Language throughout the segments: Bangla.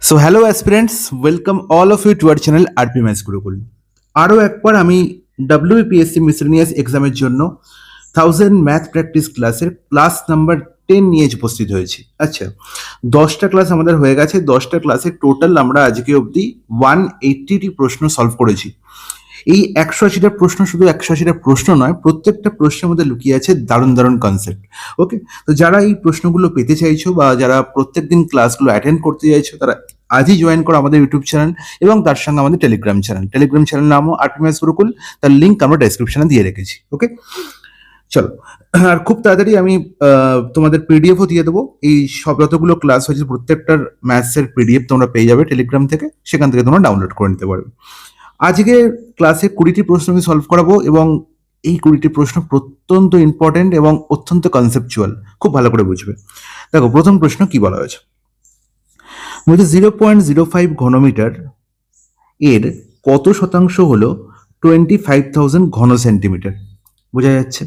So hello aspirants, welcome all of you to our channel RP maths Gurukul. আরও একবার আমি WBPSC মিসেলেনিয়াস এক্সামের জন্য 1000 ম্যাথ প্র্যাকটিস ক্লাসের ক্লাস নাম্বার 10 নিয়ে উপস্থিত হয়েছি। আচ্ছা, 10টা ক্লাস আমাদের হয়ে গেছে। 10টা ক্লাসে টোটাল আমরা আজকে অবধি 180টি প্রশ্ন সলভ করেছি। এই 180টা প্রশ্ন শুধু 180টা প্রশ্ন নয়, প্রত্যেকটা প্রশ্নের মধ্যে লুকিয়ে আছে দারুণ দারুণ কনসেপ্ট। ওকে, তো যারা এই প্রশ্নগুলো পেতে চাইছো বা যারা প্রত্যেকদিন ক্লাসগুলো অ্যাটেন্ড করতে চাইছো, তারা আজই জয়েন করো আমাদের ইউটিউব চ্যানেল এবং তার সঙ্গে আমাদের টেলিগ্রাম চ্যানেল নামও আরপি ম্যাথস গুরুকুল। তার লিঙ্ক আমরা ডেসক্রিপশনে দিয়ে রেখেছি। ওকে, চলো। আর খুব তাড়াতাড়ি আমি তোমাদের পিডিএফও দিয়ে দেবো। এই সব যতগুলো ক্লাস হয়েছে প্রত্যেকটার ম্যাথসের পিডিএফ তোমরা পেয়ে যাবে টেলিগ্রাম থেকে, সেখান থেকে তোমরা ডাউনলোড করে নিতে পারবে। আজকে ক্লাসে 20টি প্রশ্ন আমি সলভ করাবো এবং এই 20টি প্রশ্ন অত্যন্ত ইম্পর্টেন্ট এবং অত্যন্ত কনসেপচুয়াল, খুব ভালো করে বুঝবে। দেখো, প্রথম প্রশ্ন কি বলা হয়েছে, বলছে 0.05 ঘনমিটার এর কত শতাংশ হলো 25,000 ঘন সেন্টিমিটার। বোঝা যাচ্ছে?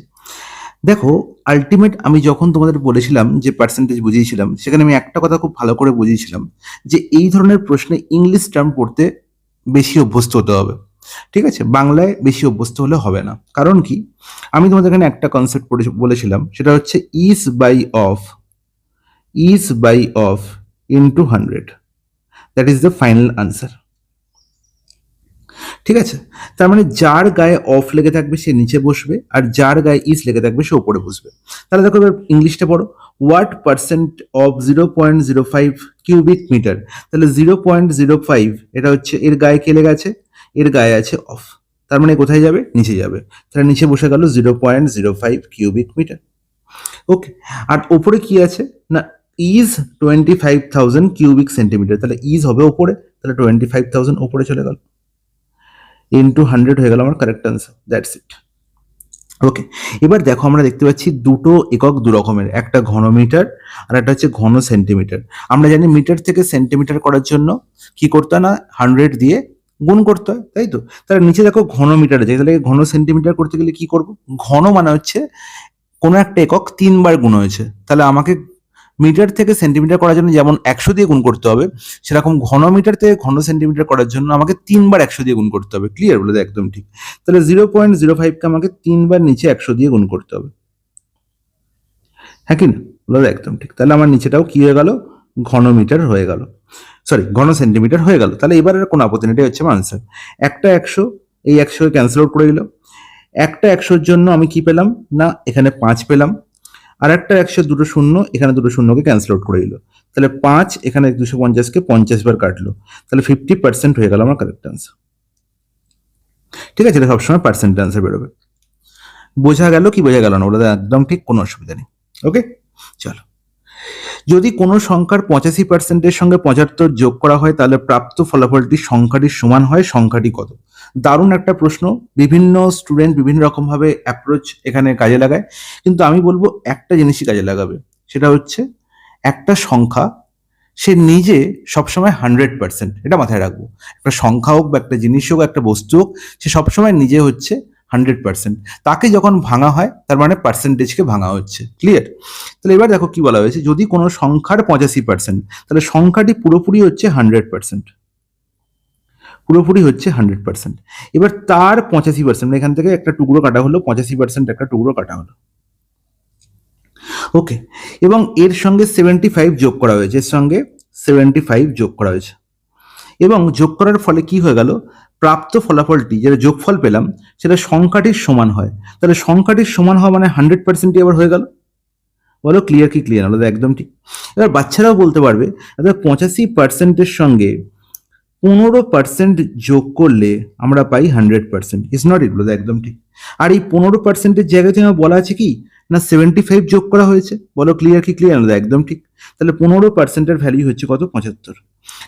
দেখো, আলটিমেট আমি যখন তোমাদের বলেছিলাম যে পার্সেন্টেজ বুঝিয়েছিলাম, সেখানে আমি একটা কথা খুব ভালো করে বুঝিয়েছিলাম যে এই ধরনের প্রশ্নে ইংলিশ টার্ম পড়তে বেশি অভ্যস্ত হতে হবে। ঠিক আছে, বাংলায় বেশি অভ্যস্ত হলে হবে না। কারণ কি, আমি তোমাদের এখানে একটা কনসেপ্ট বলেছিলাম, সেটা হচ্ছে is by of into 100, that is the final answer. ঠিক আছে, তার মানে যার গায়ে অফ লেগে থাকবে সে নিচে বসবে, আর যার গায়ে ইজ লেগে থাকবে সে উপরে বসবে। তাহলে দেখো এবার ইংলিশটা পড়ো, what percent of 0.05 cubic metre. তাহলে 0.05 এটা হচ্ছে এর গায়ে কে লেগে আছে, এর গায়ে আছে অফ, তার মানে কোথায় যাবে, নিচে যাবে। তাহলে নিচে বসে গেল 0.05 কিউবিক মিটার। ওকে, আর ওপরে কি আছে না, ইজ 25,000 কিউবিক সেন্টিমিটার। তাহলে ইজ হবে ওপরে, তাহলে 25,000 ওপরে চলে গেল, ইন্টু 100 হয়ে গেল আমার correct answer. That's it. Okay, এবার দেখো আমরা দেখতে পাচ্ছি দুটো একক দু রকমের, একটা ঘনমিটার আর একটা হচ্ছে ঘন সেন্টিমিটার। আমরা জানি মিটার থেকে সেন্টিমিটার করার জন্য কি করতে হয় না, 100 দিয়ে গুণ করতে হয়, তাই তো। তাহলে নিচে দেখো ঘনমিটার আছে, তাহলে ঘন সেন্টিমিটার করতে গেলে কি করব, ঘন মানে হচ্ছে কোনো একটা একক 3বার গুণ হয়েছে। তাহলে আমাকে মিটার থেকে সেন্টিমিটার করার জন্য যেমন 100 দিয়ে গুণ করতে হবে, সেরকম ঘনমিটার থেকে ঘন সেন্টিমিটার করার জন্য আমাকে 3বার 100 দিয়ে গুণ করতে হবে। ক্লিয়ার? বলে একদম ঠিক। তাহলে 0.05কে আমাকে 3বার নিচে 100 দিয়ে গুণ করতে হবে, হ্যাঁ কি না? বলে একদম ঠিক। তাহলে আমার নিচেটাও কি হয়ে গেল, ঘনমিটার হয়ে গেল, সরি ঘন সেন্টিমিটার হয়ে গেল। তাহলে এবার আর কোনো আপত্তি নেই, এটাই হচ্ছে আমার আনসার। একটা 100 এই 100 ক্যান্সেল আউট করে দিল। একটা 100-র জন্য আমি কি পেলাম না, এখানে 5 পেলাম। আর একটা 100 দুটো শূন্য, এখানে দুটো শূন্যকে ক্যান্সেল আউট করে দিল। তাহলে 5 এখানে 250-কে 50 বার কাটলো, তাহলে 50% হয়ে গেল আমার কারেক্ট আনসার। ঠিক আছে, এটা সবসময় পার্সেন্ট আনসার বেরোবে। বোঝা গেল কি বোঝা গেল না, ওটা একদম ঠিক, কোনো অসুবিধা নেই। ওকে, চলো। যদি কোনো সংখ্যার 85%-এর সঙ্গে 75 যোগ করা হয়, তাহলে প্রাপ্ত ফলাফলটি সংখ্যাটির সমান হয়, সংখ্যাটি কত? দারুণ একটা প্রশ্ন। বিভিন্ন স্টুডেন্ট বিভিন্ন রকম ভাবে অ্যাপ্রোচ এখানে কাজে লাগায়, কিন্তু আমি বলবো একটা জিনিসই কাজে লাগাবে, সেটা হচ্ছে একটা সংখ্যা সে নিজে সবসময় 100%, এটা মাথায় রাখবো। একটা সংখ্যা হোক বা একটা জিনিস হোক, একটা বস্তু হোক, সে সবসময় নিজে হচ্ছে 100%। তাকে যখন ভাঙা হয়, তার মানে পার্সেন্টেজকে ভাঙা হচ্ছে। ক্লিয়ার? তাহলে এবার দেখো কি বলা হয়েছে, যদি কোনো সংখ্যার 85%, তাহলে সংখ্যাটি পুরোপুরি হচ্ছে 100%, পুরোপুরি হচ্ছে 100%। এবার তার 85%, এখান থেকে একটা টুকরো কাটা হলো, 85% একটা টুকরো কাটা হলো। ওকে, এবং এর সঙ্গে 75 যোগ করা হয়েছে, এর সঙ্গে 75 যোগ করা হয়েছে, এবং যোগ করার ফলে কি হয়ে গেল, প্রাপ্ত ফলাফলটি যেটা যোগফল পেলাম সেটা সংখ্যাটির সমান হয়। তাহলে সংখ্যাটির সমান হওয়া মানে 100%ই আবার হয়ে গেল। বলো ক্লিয়ার কি ক্লিয়ার? বলো একদম ঠিক। এবার বাচ্চারাও বলতে পারবে, 85%-এর সঙ্গে 15% যোগ করলে আমরা পাই 100%। ইজ নট ইট? বলো একদম ঠিক। আর এই 15%-এর জায়গাতে আমার বলা আছে কি না 75 যোগ করা হয়েছে। বলো ক্লিয়ার কি ক্লিয়ার? বলো একদম ঠিক। তাহলে 15%-এর ভ্যালু হচ্ছে কত, 75।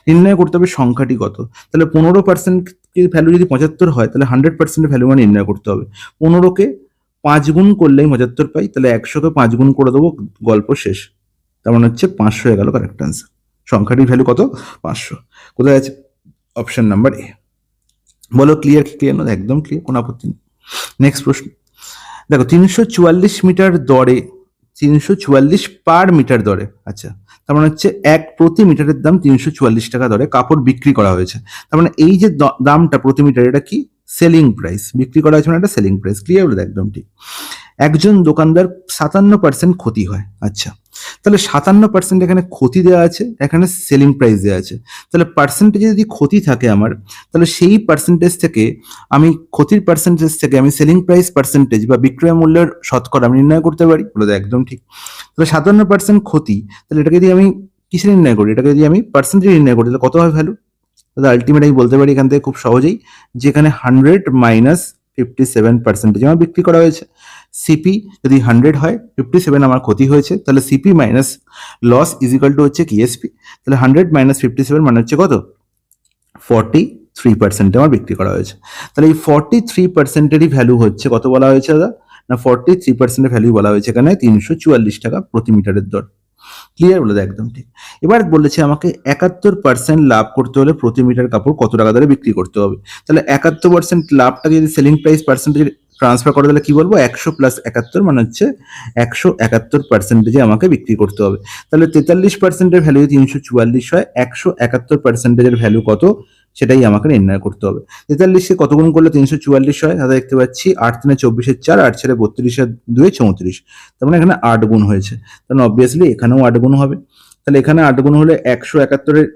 নির্ণয় করতে হবে সংখ্যাটি কত। তাহলে 15% ভ্যালু যদি 75 হয়, তাহলে 100%-এর ভ্যালু মানে নির্ণয় করতে হবে। 15কে 5 গুণ করলেই 75 পাই, তাহলে 100-কে 5 গুণ করে দেবো, গল্প শেষ। তার মানে হচ্ছে 500 হয়ে গেল কারেক্ট আনসার। সংখ্যাটির ভ্যালু কত, 500। কোথায় আছে? Option number A. বলো ক্লিয়ার কি ক্লিয়ার? না একদম ক্লিয়ার, কোনো আপত্তি নেই। নেক্সট প্রশ্ন দেখো, 344 মিটার দরে, 344 পার মিটার দরে, আচ্ছা তার মানে হচ্ছে এক প্রতি মিটারের দাম 344 টাকা দরে কাপড় বিক্রি করা হয়েছে। তার মানে এই যে দামটা প্রতি মিটার, এটা কি সেলিং প্রাইস, বিক্রি করা হয়েছে মানে এটা সেলিং প্রাইস। ক্লিয়ার হলো? একদম ঠিক। একজন দোকানদার 57% ক্ষতি হয়। আচ্ছা, তাহলে 57% এখানে ক্ষতি দেওয়া আছে, এখানে সেলিং প্রাইস দেওয়া আছে। তাহলে পার্সেন্টেজে যদি ক্ষতি থাকে আমার, তাহলে সেই পার্সেন্টেজ থেকে আমি ক্ষতির পার্সেন্টেজ থেকে আমি সেলিং প্রাইস পার্সেন্টেজ বা বিক্রয় মূল্যের শতকরা আমি নির্ণয় করতে পারি। বলে একদম ঠিক। তাহলে 57% ক্ষতি, তাহলে এটাকে যদি আমি কিসে নির্ণয় করি, এটাকে যদি আমি পার্সেন্টেজ নির্ণয় করি, তাহলে কত হয় ভ্যালু? তাহলে আলটিমেট আমি বলতে পারি এখান থেকে খুব সহজেই, যেখানে 100 মাইনাস 57% আমার বিক্রি করা হয়েছে। সিপি যদি 100 হয়, 57 আমার ক্ষতি হয়েছে, তাহলে CP minus loss is equal to হচ্ছে কি এসপি। তাহলে 100 মাইনাস 57 মানে হচ্ছে কত? 43% আমার বিক্রি করা হয়েছে। তাহলে এই 43%-এরই ভ্যালু হচ্ছে কত বলা হয়েছে দাদা? না 43%-এর ভ্যালু বলা হয়েছে এখানে 344 টাকা প্রতি মিটারের দর। ক্লিয়ার? বলে একদম ঠিক। এবার বলেছে আমাকে 71% লাভ করতে হলে প্রতি মিটার কাপড় কত টাকা দরে বিক্রি করতে হবে। তাহলে 71% লাভটাকে যদি সেলিং প্রাইস পার্সেন্টেজ ট্রান্সফার করে, তাহলে কি বলবো? 100 প্লাস 71 মানে হচ্ছে 171%-এ আমাকে বিক্রি করতে হবে। তাহলে 43%-এর ভ্যালু 344 হয়, 171%-এর ভ্যালু কত সেটাই আমাকে নির্ণয় করতে হবে। 43-কে কত গুণ করলে 344 হয়? দাদা দেখতে পাচ্ছি 8 3 24 4, 8 4 32 2 34। তার মানে এখানে 8 গুণ হয়েছে, কারণ অবভিয়াসলি এখানেও 8 গুণ হবে। তাহলে এখানে 8 গুণ হলে 171-এর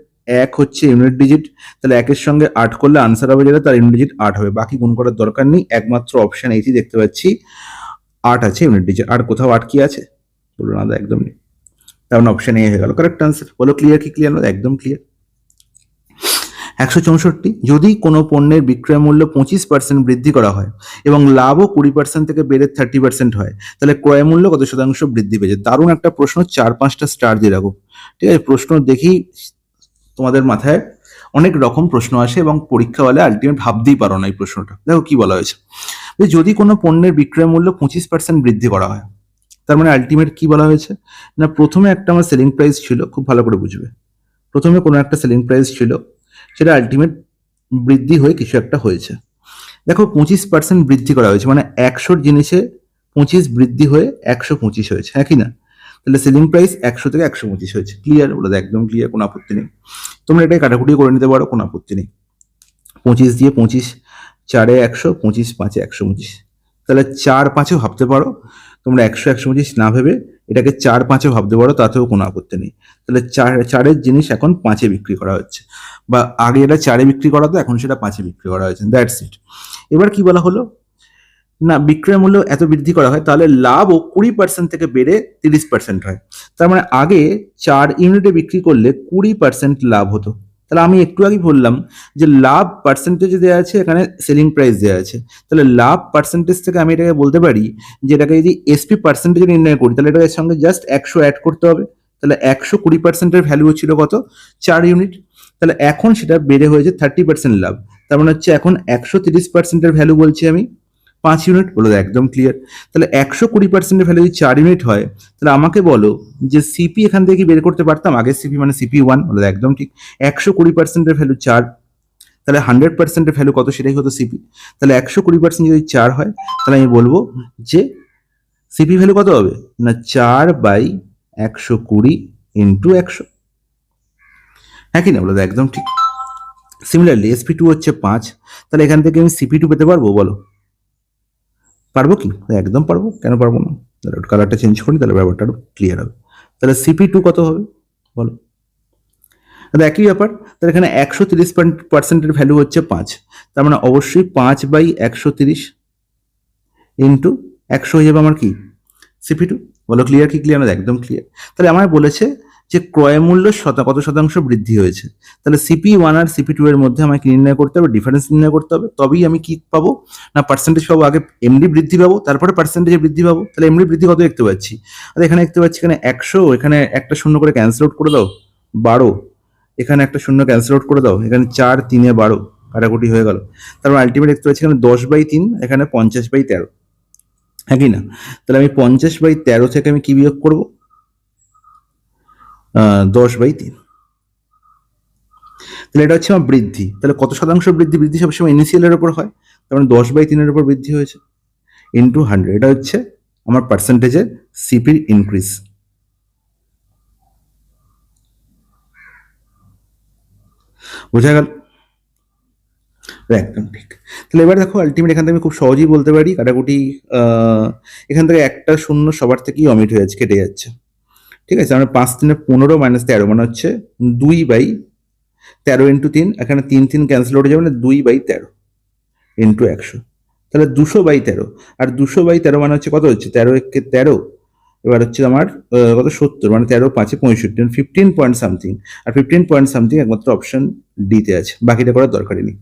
1 হচ্ছে ইউনিট ডিজিট, তাহলে 1-এর সঙ্গে 8 করলে আনসার হবে যেটা, তার ইউনিট ডিজিট 8 হবে। বাকি গুণ করার দরকার নেই, একমাত্র অপশন এইটি দেখতে পাচ্ছি 8 আছে ইউনিট ডিজিট। আর কোথাও 8 কি আছে? বলুন না, একদম নেই। কারণ অপশন এ হয়ে গেল কারেক্ট আনসার। বলো ক্লিয়ার কি ক্লিয়ার না? একদম ক্লিয়ার। 164, যদি কোনো পণ্যের বিক্রয় মূল্য 25% বৃদ্ধি করা হয় এবং লাভও 20% থেকে বেড়ে 30% হয়, তাহলে ক্রয় মূল্য কত শতাংশ বৃদ্ধি পেয়েছে? দারুণ একটা প্রশ্ন, 4-5টা স্টার দিয়ে রাখো। ঠিক আছে, প্রশ্ন দেখি তোমাদের মাথায় অনেক রকম প্রশ্ন আসে এবং পরীক্ষা হলে আলটিমেট ভাবতেই পারো না এই প্রশ্নটা। দেখো কি বলা হয়েছে, যদি কোনো পণ্যের বিক্রয় মূল্য 25% বৃদ্ধি করা হয়, তার মানে আলটিমেট কি বলা হয়েছে না, প্রথমে একটা আমার সেলিং প্রাইস ছিল, খুব ভালো করে বুঝবে, প্রথমে কোনো একটা সেলিং প্রাইস ছিল, সেটা আলটিমেট বৃদ্ধি হয়ে কিছু একটা হয়েছে। দেখো 25% বৃদ্ধি করা হয়েছে মানে 100 জিনিসে 25 বৃদ্ধি হয়ে 125 হয়েছে, হ্যাঁ কি না? তাহলে সেলিং প্রাইস 100 থেকে 125 হয়েছে। ক্লিয়ার? বলে একদম ক্লিয়ার, কোনো আপত্তি নেই। তোমরা এটাই কাটাকুটি করে নিতে পারো, কোনো আপত্তি নেই। 25 দিয়ে 25 4-এ 100, 25 5-এ 125, তাহলে 4-5-এও ভাবতে পারো তোমরা, 100 125 না ভেবে এটাকে 4-5-এও ভাবতে পারো, তাতেও কোনো আপত্তি নেই। তাহলে 4-এর জিনিস এখন 5-এ বিক্রি করা হচ্ছে, বা আগে এটা 4-এ বিক্রি করা তো, এখন সেটা 5-এ বিক্রি করা হয়েছে। That's it. এবার কি বলা হলো না, বিক্রয় মূল্য এত বৃদ্ধি করা হয়, তাহলে লাভও 20% থেকে বেড়ে 30% হয়। তার মানে আগে 4 ইউনিটে বিক্রি করলে 20% লাভ হতো। তাহলে আমি একটু আগে বললাম যে লাভ পার্সেন্টেজ দেওয়া আছে, এখানে সেলিং প্রাইস দেওয়া আছে, তাহলে লাভ পার্সেন্টেজ থেকে আমি এটাকে বলতে পারি যে এটাকে যদি এসপি পার্সেন্টেজ নির্ণয় করি, তাহলে এটার সঙ্গে জাস্ট 100 অ্যাড করতে হবে। তাহলে 120%-এর ভ্যালু ছিল কত? 4 ইউনিট। তাহলে এখন সেটা বেড়ে হয়েছে 30% লাভ। তার মানে হচ্ছে এখন 130%-এর ভ্যালু বলছি আমি 5 ইউনিট। বলো একদম ক্লিয়ার। তাহলে 120%-এর ভ্যালু যদি 4 ইউনিট হয়, তাহলে আমাকে বলো যে সিপি এখান থেকে কি বের করতে পারতাম? আগের সিপি মানে সিপি 1। বলো একদম ঠিক। 120%-এর ভ্যালু 4, তাহলে 100%-এর ভ্যালু কত? সেটাই হতো সিপি। তাহলে 120% যদি 4 হয়, তাহলে আমি বলবো যে সিপি ভ্যালু কত হবে না 4/120 ইন্টু 100, হ্যাঁ কি না? বলো একদম ঠিক। সিমিলারলি SP2 হচ্ছে 5, তাহলে এখান থেকে আমি CP2 পেতে পারবো? বলো পারবো কি? একদম পারবো, কেন পারবো না? তাহলে কালারটা চেঞ্জ করি, তাহলে ব্যাপারটা আরো ক্লিয়ার হবে। তাহলে CP2 কত হবে বলো? তাহলে একই ব্যাপার, তাহলে এখানে 130%-এর ভ্যালু হচ্ছে 5, তার মানে অবশ্যই 5/130 ইন্টু 100 হয়ে যাবে আমার কি CP2। বলো ক্লিয়ার কি ক্লিয়ার না? একদম ক্লিয়ার। তাহলে আমার বলেছে যে ক্রয় মূল্য কত শতাংশ বৃদ্ধি হয়েছে, তাহলে CP1 আর CP2 এর মধ্যে আমাকে নির্ণয় করতে হবে, ডিফারেন্স নির্ণয় করতে হবে, তবেই আমি কি পাবো না পার্সেন্টেজ পাবো। আগে এমডি বৃদ্ধি পাবো, তারপরে পার্সেন্টেজে বৃদ্ধি পাবো। তাহলে এমডি বৃদ্ধি কত দেখতে পাচ্ছি? আর এখানে দেখতে পাচ্ছি এখানে 100, এখানে একটা শূন্য করে ক্যান্সেল আউট করে দাও 12, এখানে একটা শূন্য ক্যান্সেল আউট করে দাও, এখানে 4 3-এ 12 কাটাকুটি হয়ে গেল। তারপর আলটিমেট দেখতে পাচ্ছি এখানে 10/3, এখানে 50/13, হ্যাঁ কি না? তাহলে আমি 50/13 থেকে আমি কি বিয়োগ করবো? 10/3। তাহলে এটা হচ্ছে আমার বৃদ্ধি। তাহলে কত শতাংশ বৃদ্ধি? বৃদ্ধি সবসময় ইনিশিয়ালের উপর হয়, তার মানে 10/3-এর উপর বৃদ্ধি হয়েছে ইন্টু 100, এটা হচ্ছে আমার পার্সেন্টেজের সিপির ইনক্রিজ। বোঝা গেল? একদম ঠিক। তাহলে এবার দেখো আলটিমেট এখান থেকে আমি খুব সহজেই বলতে পারি কাটাকুটি, এখান থেকে একটা শূন্য সবার থেকেই অমিট হয়ে যাচ্ছে, কেটে যাচ্ছে। ঠিক আছে, আমরা 5×3 = 15 - 13 মানে হচ্ছে 2/13 ইন্টু 3, এখানে 3 ক্যান্সেল হয়ে যাবে, মানে 2/13 ইন্টু 100, তাহলে 200/13। আর 200/13 মানে হচ্ছে কত হচ্ছে, 13 × 13, এবার হচ্ছে আমার কত 70, মানে 13×5 = 65, 15 পয়েন্ট সামথিং। আর 15 পয়েন্ট সামথিং একমাত্র অপশন ডিতে আছে, বাকিটা করার দরকারই নেই।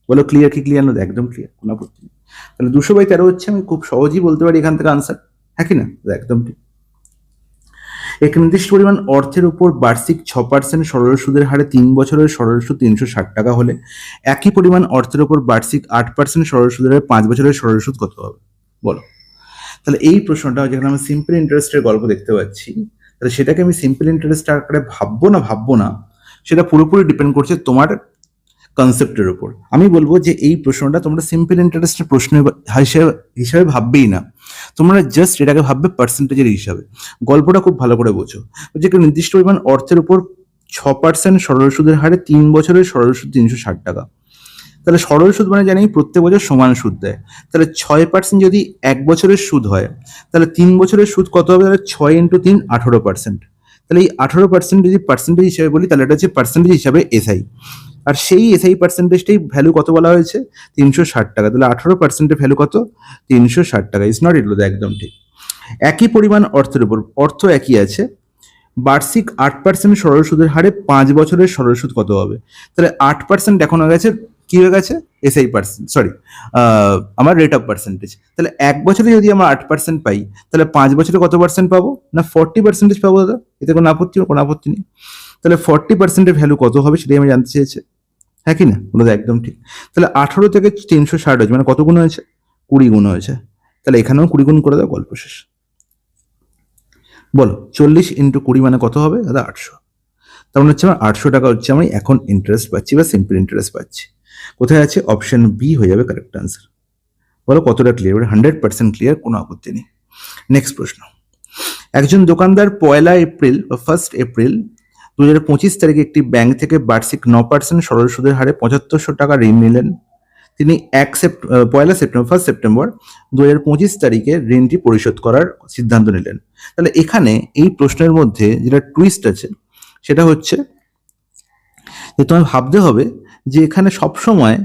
বলো ক্লিয়ার কি ক্লিয়ার না? একদম ক্লিয়ার, কোনো আপত্তি নেই। তাহলে 200/13 হচ্ছে, আমি খুব সহজেই বলতে পারি এখান থেকে আনসার, হ্যাঁ কি না? একদম ঠিক। এক নির্দিষ্ট পরিমাণ অর্থের উপর বার্ষিক 6% সরল সুদের হারে 3 বছরের সরল সুদ 360 টাকা হলে একই পরিমাণ অর্থের উপর বার্ষিক 8% সরল সুদের হারে 5 বছরের সরল সুদ কত হবে? বলো। তাহলে এই প্রশ্নটা যেখানে আমি সিম্পল ইন্টারেস্টের গল্প দেখতে পাচ্ছি, তাহলে সেটাকে আমি সিম্পল ইন্টারেস্ট আকারে ভাববো না, সেটা পুরোপুরি ডিপেন্ড করছে তোমার কনসেপ্টের উপর। আমি বলবো যে এই প্রশ্নটা তোমরা সিম্পল ইন্টারেস্টের প্রশ্ন হিসাবে ভাববেই না, তোমরা জাস্ট এটাকে ভাববে পার্সেন্টেজের হিসাবে। গল্পটা খুব ভালো করে বোঝো, যে একটা নির্দিষ্ট পরিমাণ অর্থের উপর 6% সরল সুদের হারে 3 বছরের সরল সুদ 360 টাকা। তাহলে সরল সুদ মানে জানি প্রত্যেক বছর সমান সুদ দেয়। তাহলে 6% যদি 1 বছরের সুদ হয়, তাহলে 3 বছরের সুদ কত হবে? তাহলে 6 × 3 = 18%। তাহলে এই 18% যদি পার্সেন্টেজ হিসাবে বলি, তাহলে এটা হচ্ছে পার্সেন্টেজ হিসাবে এসআই। আর সেই এসআই পার্সেন্টেজটাই ভ্যালু কত বলা হয়েছে? 360 টাকা। তাহলে 18%-এর ভ্যালু কত? 360 টাকা। ইজ নট ইট? একদম ঠিক। একই পরিমাণ অর্থের উপর, অর্থ একই আছে, বার্ষিক 8% সরল সুদের হারে 5 বছরের সরল সুদ কত হবে? তাহলে 8% এখন হয়ে গেছে, কি হয়ে গেছে? এসআই পার্সেন্ট, সরি, আমার রেট অফ পার্সেন্টেজ। তাহলে 1 বছরে যদি আমরা 8% পাই, তাহলে 5 বছরে কত পার্সেন্ট পাবো? না 40% পাবো দাদা। এতে কোনো আপত্তি নেই। তাহলে 40%-এর ভ্যালু কত হবে সেটাই আমি জানতে চেয়েছি, হ্যাঁ কি না? বলো একদম ঠিক। তাহলে 18 থেকে 360 হয়েছে, মানে কত গুণ হয়েছে? 20 গুণ হয়েছে। তাহলে এখানেও 20 গুণ করে দাও, গল্প শেষ। বলো 40 × 20 মানে কত হবে দাদা? 800। তার মানে হচ্ছে আমার 800 টাকা হচ্ছে আমি এখন ইন্টারেস্ট পাচ্ছি বা সিম্পল ইন্টারেস্ট পাচ্ছি। কোথায় আছে? অপশন বি হয়ে যাবে কারেক্ট আনসার। বলো কতটা ক্লিয়ার? 100% ক্লিয়ার, কোনো আপত্তি নেই। নেক্সট প্রশ্ন। একজন দোকানদার 1 এপ্রিল বা 1 এপ্রিল 2025 তারিখে একটি ব্যাংক থেকে বার্ষিক 9% সরল সুদের হারে 7500 টাকা ঋণ নিলেন। তিনি 1 সেপ্টেম্বর 2025 তারিখে ঋণটি পরিশোধ করার সিদ্ধান্ত নিলেন। তাহলে এখানে এই প্রশ্নের মধ্যে যেটা টুইস্ট আছে সেটা হচ্ছে যে তোমায় ভাবতে হবে যে এখানে সবসময়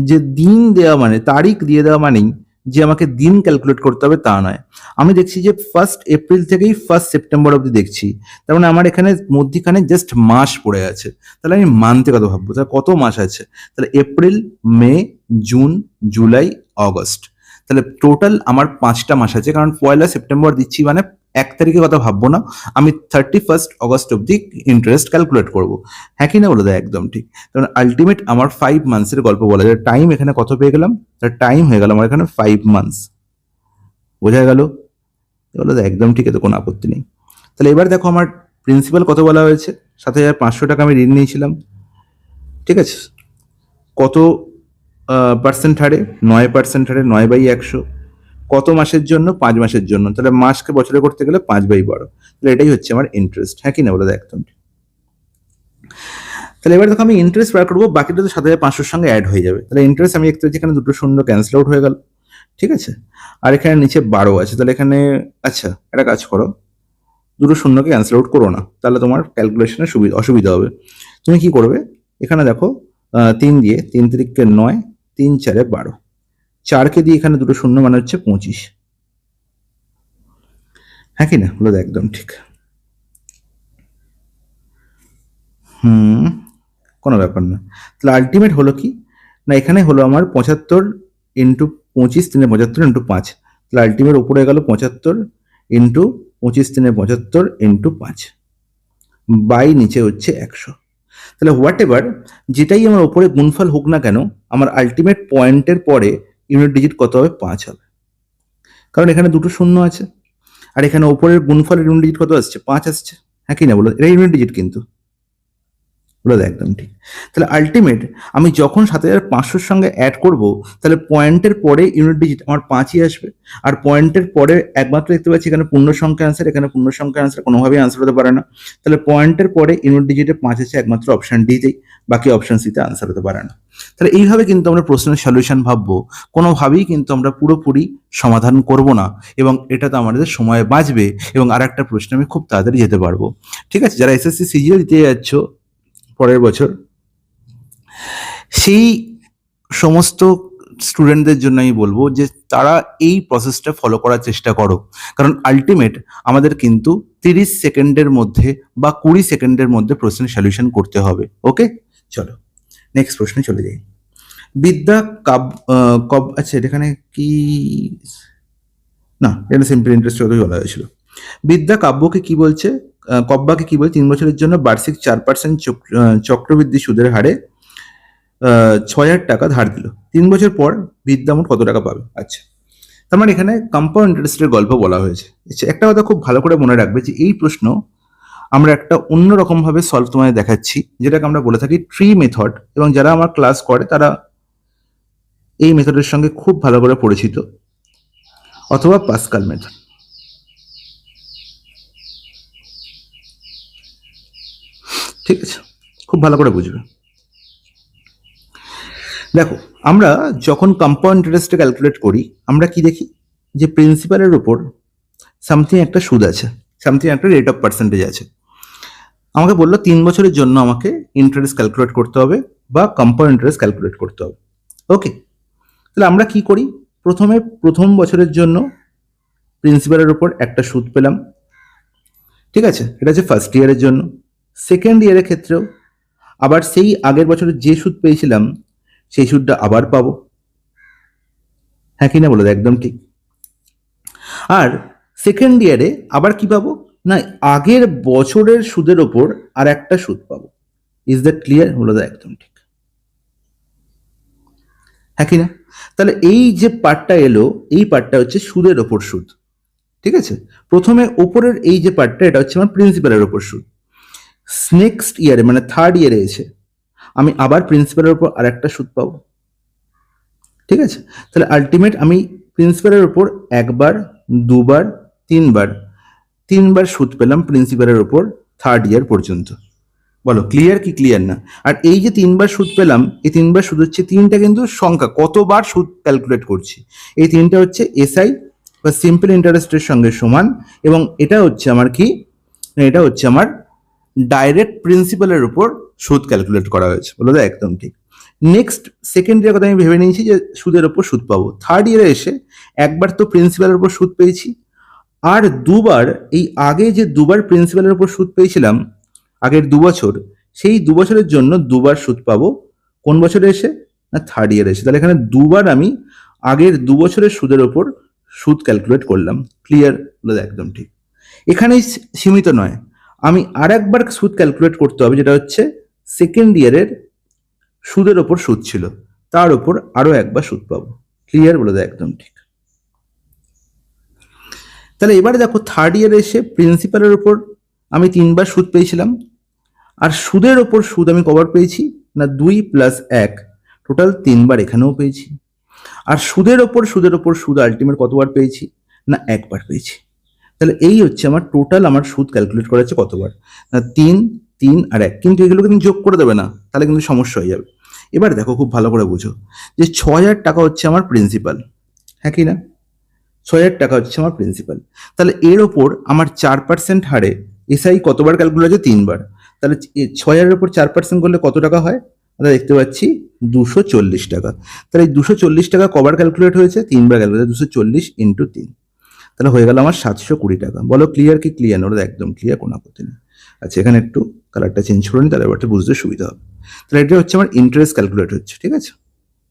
যে দিন দেওয়া মানে তারিখ দিয়ে দেওয়া মানেই যে আমাকে দিন ক্যালকুলেট করতে হবে তা নয়। আমি দেখছি যে 1 এপ্রিল থেকেই 1 সেপ্টেম্বর অবধি দেখছি, তার মানে আমার এখানে মধ্যিখানে জাস্ট মাস পড়ে আছে। তাহলে আমি মান্থে কত ভাববো? তাহলে কত মাস আছে? তাহলে এপ্রিল, মে, জুন, জুলাই, অগস্ট। তাহলে টোটাল আমার 5টা মাস আছে, কারণ 1 সেপ্টেম্বর দিচ্ছি মানে 1 তারিখের কথা ভাববো না, আমি 31 অগস্ট অব্দি ইন্টারেস্ট ক্যালকুলেট করবো, হ্যাঁ কি না? বলে দেয় একদম ঠিক। কারণ আলটিমেট আমার 5 মান্থসের গল্প বলা যায়। টাইম এখানে কত পেয়ে গেলাম? তার টাইম হয়ে গেল আমার এখানে 5 মান্থস। বোঝা গেল? বলে দেয় একদম ঠিক, এতে কোনো আপত্তি নেই। তাহলে এবার দেখো আমার প্রিন্সিপাল কত বলা হয়েছে? 7500 টাকা আমি ঋণ নিয়েছিলাম, ঠিক আছে? কত পার্সেন্ট হারে? 9% হারে, 9/100। কত মাসের জন্য? 5 মাসের জন্য। তাহলে মাসকে বছরে করতে গেলে 5/12। তাহলে এটাই হচ্ছে আমার ইন্টারেস্ট, হ্যাঁ কি না? বলে দেয় একদম ঠিক। তাহলে এবার দেখো আমি ইন্টারেস্ট বার করবো, বাকিটা তো 7500-র সঙ্গে অ্যাড হয়ে যাবে। তাহলে ইন্টারেস্ট আমি দেখতে পাচ্ছি এখানে দুটো শূন্য ক্যান্সেল আউট হয়ে গেল, ঠিক আছে? আর এখানে নিচে 12 আছে, তাহলে এখানে আচ্ছা একটা কাজ করো, দুটো শূন্যকে ক্যান্সেল আউট করো না, তাহলে তোমার ক্যালকুলেশনে অসুবিধা হবে। তুমি কি করবে? এখানে দেখো 3 দিয়ে 3 3 9, 3 4 12, 4কে দিয়ে এখানে দুটো শূন্য মানে হচ্ছে 25, হ্যাঁ কি না? বলো একদম ঠিক। কোনো ব্যাপার না। তাহলে আলটিমেট হলো কি না, এখানে হলো আমার 75 ইন্টু 25 3 75 ইন্টু 5। তাহলে আলটিমেট উপরে গেল 75 ইন্টু 25 3 75 ইন্টু 5 বাই নিচে হচ্ছে 100। তাহলে হোয়াট এভার যেটাই আমার উপরে গুণফল হোক না কেন, আমার আলটিমেট পয়েন্টের পরে ইউনিট ডিজিট কত হবে? 5 হবে, কারণ এখানে দুটো শূন্য আছে। আর এখানে উপরের গুণফলের ইউনিট ডিজিট কত আসছে? 5 আসছে, হ্যাঁ কি না? বলো এটা ইউনিট ডিজিট কিন্তু, বলে দেয় একদম ঠিক। তাহলে আলটিমেট আমি যখন 7,500-র সঙ্গে অ্যাড করব, তাহলে পয়েন্টের পরে ইউনিট ডিজিট আমার 5ই আসবে। আর পয়েন্টের পরে একমাত্র দেখতে পাচ্ছি এখানে পূর্ণ সংখ্যা আনসার, এখানে পূর্ণ সংখ্যা আনসার কোনোভাবেই আনসার হতে পারে না। তাহলে পয়েন্টের পরে ইউনিট ডিজিটে 5 আছে একমাত্র অপশন ডিতেই, বাকি অপশন সিতে আনসার হতে পারে না। তাহলে এইভাবে কিন্তু আমরা প্রশ্নের সলিউশন ভাববো, কোনোভাবেই কিন্তু আমরা পুরোপুরি সমাধান করব না, এবং এটাতে আমাদের সময় বাঁচবে এবং আর একটা প্রশ্নে আমি খুব তাড়াতাড়ি যেতে পারবো। ঠিক আছে, যারা এসএসসি সিজিএল দিতে যাচ্ছ পরের বছর, সেই সমস্ত স্টুডেন্টদের জন্য আমি বলবো যে তারা এই প্রসেসটা ফলো করার চেষ্টা করো, কারণ আলটিমেট আমাদের কিন্তু 30 সেকেন্ডের মধ্যে বা 20 সেকেন্ডের মধ্যে প্রশ্নের সলিউশন করতে হবে। ওকে, চলো নেক্সট প্রশ্নে চলে যাই। বিদ্যা আচ্ছা এখানে কি না, এটা সিম্পল ইন্টারেস্ট কথাই বলা হয়েছিল। বিদ্যা কাব্যকে কি বলছে, কব্বাকে কি বলছে, 3 বছরের জন্য বার্ষিক 4% চক্রবৃদ্ধি সুদের হারে 6,000 টাকা ধার দিল, 3 বছর পর বিদ্যা মোট কত টাকা পাবে? আচ্ছা, তার মানে এখানে কম্পাউন্ড ইন্টারেস্টের গল্প বলা হয়েছে। আচ্ছা, একটা কথা খুব ভালো করে মনে রাখবে যে এই প্রশ্ন আমরা একটা অন্যরকম ভাবে সলভ তোমায় দেখাচ্ছি, যেটাকে আমরা বলে থাকি ট্রি মেথড, এবং যারা আমার ক্লাস করে তারা এই মেথডের সঙ্গে খুব ভালো করে পরিচিত, অথবা পাস্কাল মেথড। ঠিক আছে, খুব ভালো করে বুঝবে। দেখো, আমরা যখন কম্পাউন্ড ইন্টারেস্টে ক্যালকুলেট করি আমরা কি দেখি, যে প্রিন্সিপালের উপর সামথিং একটা সুদ আছে, সামথিং একটা রেট অফ পার্সেন্টেজ আছে। আমাকে বললো 3 বছরের জন্য আমাকে ইন্টারেস্ট ক্যালকুলেট করতে হবে বা কম্পাউন্ড ইন্টারেস্ট ক্যালকুলেট করতে হবে। ওকে, তাহলে আমরা কি করি, প্রথমে প্রথম বছরের জন্য প্রিন্সিপালের উপর একটা সুদ পেলাম। ঠিক আছে, এটা হচ্ছে ফার্স্ট ইয়ারের জন্য। সেকেন্ড ইয়ারের ক্ষেত্রেও আবার সেই আগের বছরের যে সুদ পেয়েছিলাম সেই সুদটা আবার পাবো। হ্যাঁ কি না বলে দাও, একদম ঠিক। আর সেকেন্ড ইয়ারে আবার কি পাবো না, আগের বছরের সুদের ওপর আর একটা সুদ পাবো। Is that clear? বলে দাও, একদম ঠিক। হ্যাঁ কি না? তাহলে এই যে পার্টটা এলো, এই পার্টটা হচ্ছে সুদের ওপর সুদ। ঠিক আছে, প্রথমে ওপরের এই যে পার্টটা, এটা হচ্ছে আমার প্রিন্সিপালের ওপর সুদ। নেক্সট ইয়ারে মানে থার্ড ইয়ারে এসে আমি আবার প্রিন্সিপালের উপর আর একটা সুদ পাবো। ঠিক আছে, তাহলে আলটিমেট আমি প্রিন্সিপালের উপর একবার, দুবার, তিনবার সুদ পেলাম প্রিন্সিপালের উপর থার্ড ইয়ার পর্যন্ত। বলো ক্লিয়ার কি ক্লিয়ার না? আর এই যে 3বার সুদ পেলাম, এই 3বার সুদ হচ্ছে, 3টা কিন্তু সংখ্যা, কতবার সুদ ক্যালকুলেট করছি, এই 3টা হচ্ছে এসআই বা সিম্পল ইন্টারেস্টের সঙ্গে সমান, এবং এটা হচ্ছে আমার কি, এটা হচ্ছে আমার ডাইরেক্ট প্রিন্সিপালের উপর সুদ ক্যালকুলেট করা হয়েছে। বলো তো, একদম ঠিক। নেক্সট সেকেন্ড ইয়ার কথা আমি ভেবে নিয়েছি যে সুদের ওপর সুদ পাবো। থার্ড ইয়ারে এসে একবার তো প্রিন্সিপালের উপর সুদ পেয়েছি, আর দুবার, এই আগে যে দুবার প্রিন্সিপালের উপর সুদ পেয়েছিলাম আগের 2 বছর, সেই 2 বছরের জন্য দুবার সুদ পাবো। কোন বছরে এসে না, থার্ড ইয়ারে এসে। তাহলে এখানে দুবার আমি আগের 2 বছরের সুদের ওপর সুদ ক্যালকুলেট করলাম। ক্লিয়ার? বলে একদম ঠিক। এখানেই সীমিত নয়, আমি আর একবার সুদ ক্যালকুলেট করতে হবে, যেটা হচ্ছে সেকেন্ড ইয়ারের সুদের ওপর সুদ ছিল, তার ওপর আরো একবার সুদ পাবো। ক্লিয়ার? বলে দেয় একদম ঠিক। তাহলে এবারে দেখো, থার্ড ইয়ারে এসে প্রিন্সিপালের ওপর আমি 3বার সুদ পেয়েছিলাম, আর সুদের ওপর সুদ আমি কবার পেয়েছি না, 2 + 1, টোটাল 3বার এখানেও পেয়েছি। আর সুদের ওপর সুদ আলটিমেট কতবার পেয়েছি না, একবার পেয়েছি। তাহলে এই হচ্ছে আমার টোটাল, আমার সুদ ক্যালকুলেট করা হচ্ছে কতবার না, 3, 3 আর 1। কিন্তু এগুলো কিন্তু যোগ করে দেবে না, তাহলে কিন্তু সমস্যা হয়ে যাবে। এবার দেখো খুব ভালো করে বুঝো যে 6,000 টাকা হচ্ছে আমার প্রিন্সিপাল। হ্যাঁ কি না? 6,000 টাকা হচ্ছে আমার প্রিন্সিপাল। তাহলে এর ওপর আমার 4% হারে এসআই কতবার ক্যালকুলেট হচ্ছে? 3বার। তাহলে 6,000-এর ওপর 4% করলে কত টাকা হয়? আমরা দেখতে পাচ্ছি 240 টাকা। তাহলে এই 240 টাকা কবার ক্যালকুলেট হয়েছে? 3বার ক্যালকুলেট, 240 × 3। তাহলে হয়ে গেল আমার 720 টাকা। বলো ক্লিয়ার কি ক্লিয়ার? ওটা একদম ক্লিয়ার, কোনো আপত্তি নেই। আচ্ছা, এখানে একটু কালারটা চেঞ্জ করে নিই, তাহলে এবারটা বুঝতে সুবিধা হবে। তাহলে এটা হচ্ছে আমার ইন্টারেস্ট ক্যালকুলেট হচ্ছে। ঠিক আছে,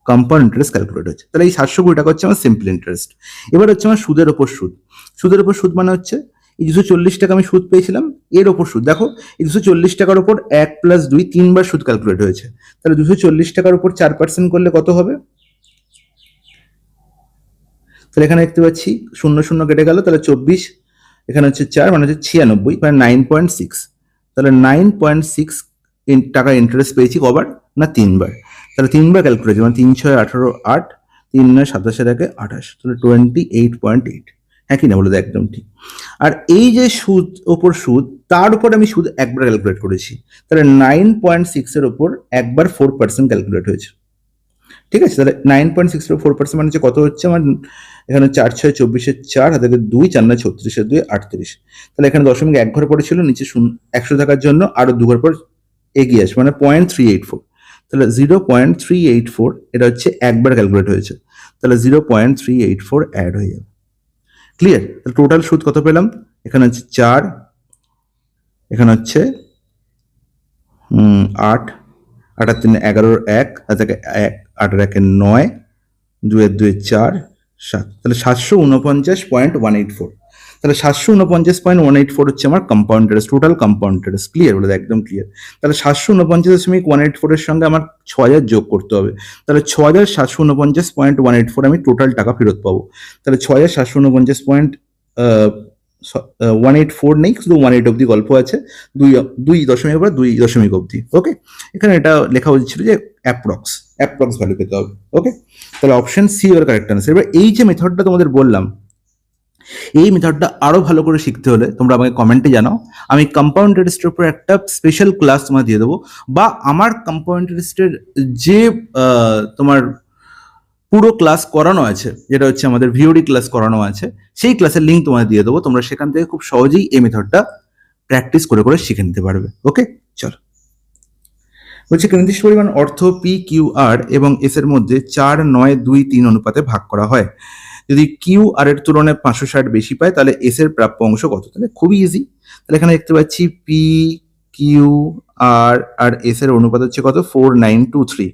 কম্পাউন্ড ইন্টারেস্ট ক্যালকুলেট হচ্ছে। তাহলে এই 720 টাকা হচ্ছে আমার সিম্পল ইন্টারেস্ট। এবার হচ্ছে আমার সুদের ওপর সুদ। সুদের ওপর সুদ মানে হচ্ছে এই 240 টাকা আমি সুদ পেয়েছিলাম, এর ওপর সুদ। দেখো, এই 240 টাকার ওপর 1 + 2, 3বার সুদ ক্যালকুলেট হয়েছে। তাহলে 240 টাকার উপর 4% করলে কত হবে? তাহলে এখানে দেখতে পাচ্ছি 0 কেটে গেল, তাহলে 24, এখানে হচ্ছে 4, মানে হচ্ছে 96, মানে 9.6। তাহলে 9.6 টাকা ইন্টারেস্ট পেয়েছি কবার, না 3বার। তাহলে 3বার ক্যালকুলেট, মানে 3 6 18 8, 3 9 27 একে 28, তাহলে 28.8। হ্যাঁ কি না বলে? একদম ঠিক। আর এই যে সুদ ওপর সুদ, তার উপর আমি সুদ একবার ক্যালকুলেট করেছি, তাহলে 9.6 এর ওপর একবার 4% ক্যালকুলেট হয়েছে। ঠিক আছে, তাহলে 9.6 4% মানে হচ্ছে কত হচ্ছে আমার, এখানে 4 6 24 4, হাতে 2, 4 9 36 2 38। তাহলে এখানে দশমিক 1 ঘর পরে ছিল, নিচে 100 থাকার জন্য আরো 2 ঘর পর এগিয়ে আসে, মানে 0.384। তাহলে 0.384 এটা হচ্ছে একবার ক্যালকুলেট হয়েছে, তাহলে 0.384 অ্যাড হয়ে যাবে। ক্লিয়ার? তাহলে টোটাল সুদ কত পেলাম? এখানে হচ্ছে 4, এখানে হচ্ছে 8, 8 আর 3 11 1, হাতে 1, 8 আর 1 9, 2 এর 2 4, 7, তাহলে 749.184। তাহলে 749.184 হচ্ছে আমার compound interest, total compound interest. Clear বলে? একদম ক্লিয়ার। তাহলে 749.184 এর সঙ্গে আমার 6000 যোগ করতে হবে, তাহলে 6749.184 আমি টোটাল টাকা ফেরত পাবো। তাহলে 6749.184 নেই, শুধু 18 অব্দি গল্প আছে, 2 দশমিক পর 2 দশমিক অব্দি। ওকে, এখানে এটা লেখা উচিত ছিল যে অ্যাপ্রক্স ভ্যালু পেতে হবে। ওকে, তাহলে অপশন সি এর কারেক্ট আনসার। এবার এই যে মেথডটা তোমাদের বললাম, এই মেথডটা আরো ভালো করে শিখতে হলে তোমরা আমাকে কমেন্টে জানাও, আমি কম্পাউন্ড ইন্টারেস্টের উপর একটা স্পেশাল ক্লাস তোমার দিয়ে দেবো, বা আমার কম্পাউন্ড ইন্টারেস্টের যে তোমার পুরো ক্লাস করানো আছে, যেটা হচ্ছে আমাদের ভিওডি ক্লাস করানো আছে, সেই ক্লাসের লিঙ্ক তোমাদের দিয়ে দেবো, তোমরা সেখান থেকে খুব সহজেই এই মেথডটা প্র্যাকটিস করে করে শিখে নিতে পারবে। ওকে, চলো। বলছে নির্দিষ্ট পরিমাণ অর্থ পি কিউ আর এবং এস এর মধ্যে 4 9 2 3 অনুপাতে ভাগ করা হয়। যদি কিউ আর এর তুলনায় 560 বেশি পায়, তাহলে এস এর প্রাপ্য অংশ কত? তাহলে খুবই ইজি। তাহলে এখানে দেখতে পাচ্ছি পি কিউ আর এস এর অনুপাত হচ্ছে কত? 4923।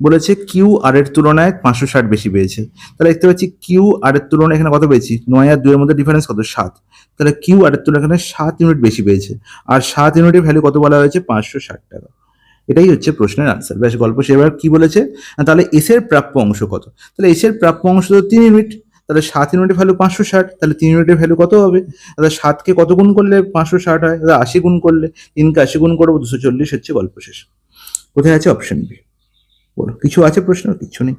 বলেছে কিউ আর এর তুলনায় 560 বেশি পেয়েছে, তাহলে দেখতে পাচ্ছি কিউ আর এর তুলনায় এখানে কত পেয়েছি? 9 আর 2 এর মধ্যে ডিফারেন্স কত? 7। তাহলে কিউ আর এর তুলনায় এখানে 7 ইউনিট বেশি পেয়েছে, আর 7 ইউনিটের ভ্যালু কত বলা হয়েছে? 560 টাকা। এটাই হচ্ছে প্রশ্নের আনসার। বেশ গল্প। সেবার কি বলেছে? তাহলে এস এর প্রাপ্য অংশ কত? তাহলে এস এর প্রাপ্য অংশ তো 3 ইউনিট, তাহলে 7 ইউনিটের ভ্যালু 560, তাহলে 3 ইউনিটের ভ্যালু কত হবে? তাহলে 7কে কত গুণ করলে 560 হয়? তাহলে 80 গুণ করলে, 3কে 80 গুণ করবো, 240 হচ্ছে। গল্প শেষ। কোথায় আছে? Option B. বলো, কিছু আছে প্রশ্ন? কিছু নেই।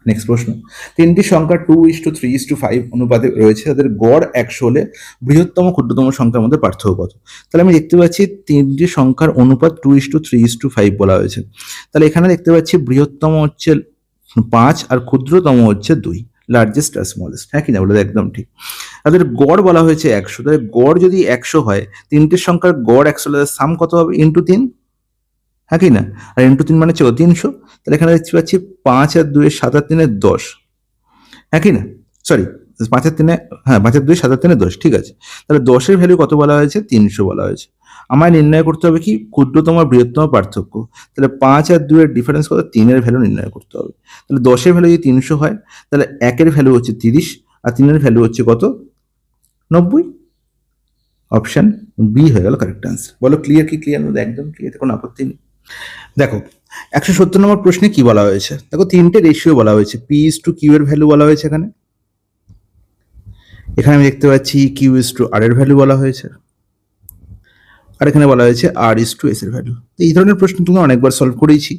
নেক্সট প্রশ্ন, তিনটি সংখ্যা 2:3:5 অনুপাতে রয়েছে, তাদের গড় 100 হলে বৃহত্তম ক্ষুদ্রতম সংখ্যার মধ্যে পার্থক্য কত? তাহলে আমি দেখতে পাচ্ছি তিনটি সংখ্যার অনুপাত 2:3:5 বলা হয়েছে, তাহলে এখানে দেখতে পাচ্ছি বৃহত্তম হচ্ছে 5 আর ক্ষুদ্রতম হচ্ছে 2, লার্জেস্ট আর স্মলেস্ট। হ্যাঁ কি না বলে? একদম ঠিক। তাদের গড় বলা হয়েছে 100, তাহলে গড় যদি 100 হয়, তিনটির সংখ্যার গড় 100, তাদের সাম কত হবে? ইন্টু 3। হ্যাঁ কি না? আর ইন্টু 3 মানে 300। তাহলে এখানে দেখতে পাচ্ছি 5 আর 2 7 আর 3 10। হ্যাঁ কি না? সরি, 5 আর 3, হ্যাঁ 5 আর 2 7 আর 3 10, ঠিক আছে। তাহলে 10-এর ভ্যালু কত বলা হয়েছে? 300 বলা হয়েছে। আমায় নির্ণয় করতে হবে কি? ক্ষুদ্রতম আর বৃহত্তম পার্থক্য। তাহলে 5 আর 2 এর ডিফারেন্স কত? 3 এর ভ্যালু নির্ণয় করতে হবে। তাহলে 10-এর ভ্যালু যদি 300 হয়, তাহলে 1-এর ভ্যালু হচ্ছে 30, আর 3-এর ভ্যালু হচ্ছে কত? 90। অপশন বি হয়ে গেল কারেক্ট আনসার। বলো ক্লিয়ার কি? ক্লিয়ার? একদম ক্লিয়ার, কোনো আপত্তি নেই। দেখো 170 নম্বর প্রশ্নে কি বলা হয়েছে? দেখো তিনটে রেশিও বলা হয়েছে, পি ইস টু কিউ এর ভ্যালু বলা হয়েছে এখানে। এখানে আমি দেখতে পাচ্ছি কিউ ইস টু আর এর ভ্যালু বলা হয়েছে, আর এখানে বলা হয়েছে আর ইস টু এস এর ভ্যালু। এই ধরনের প্রশ্ন তোমরা অনেকবার সলভ করেছি।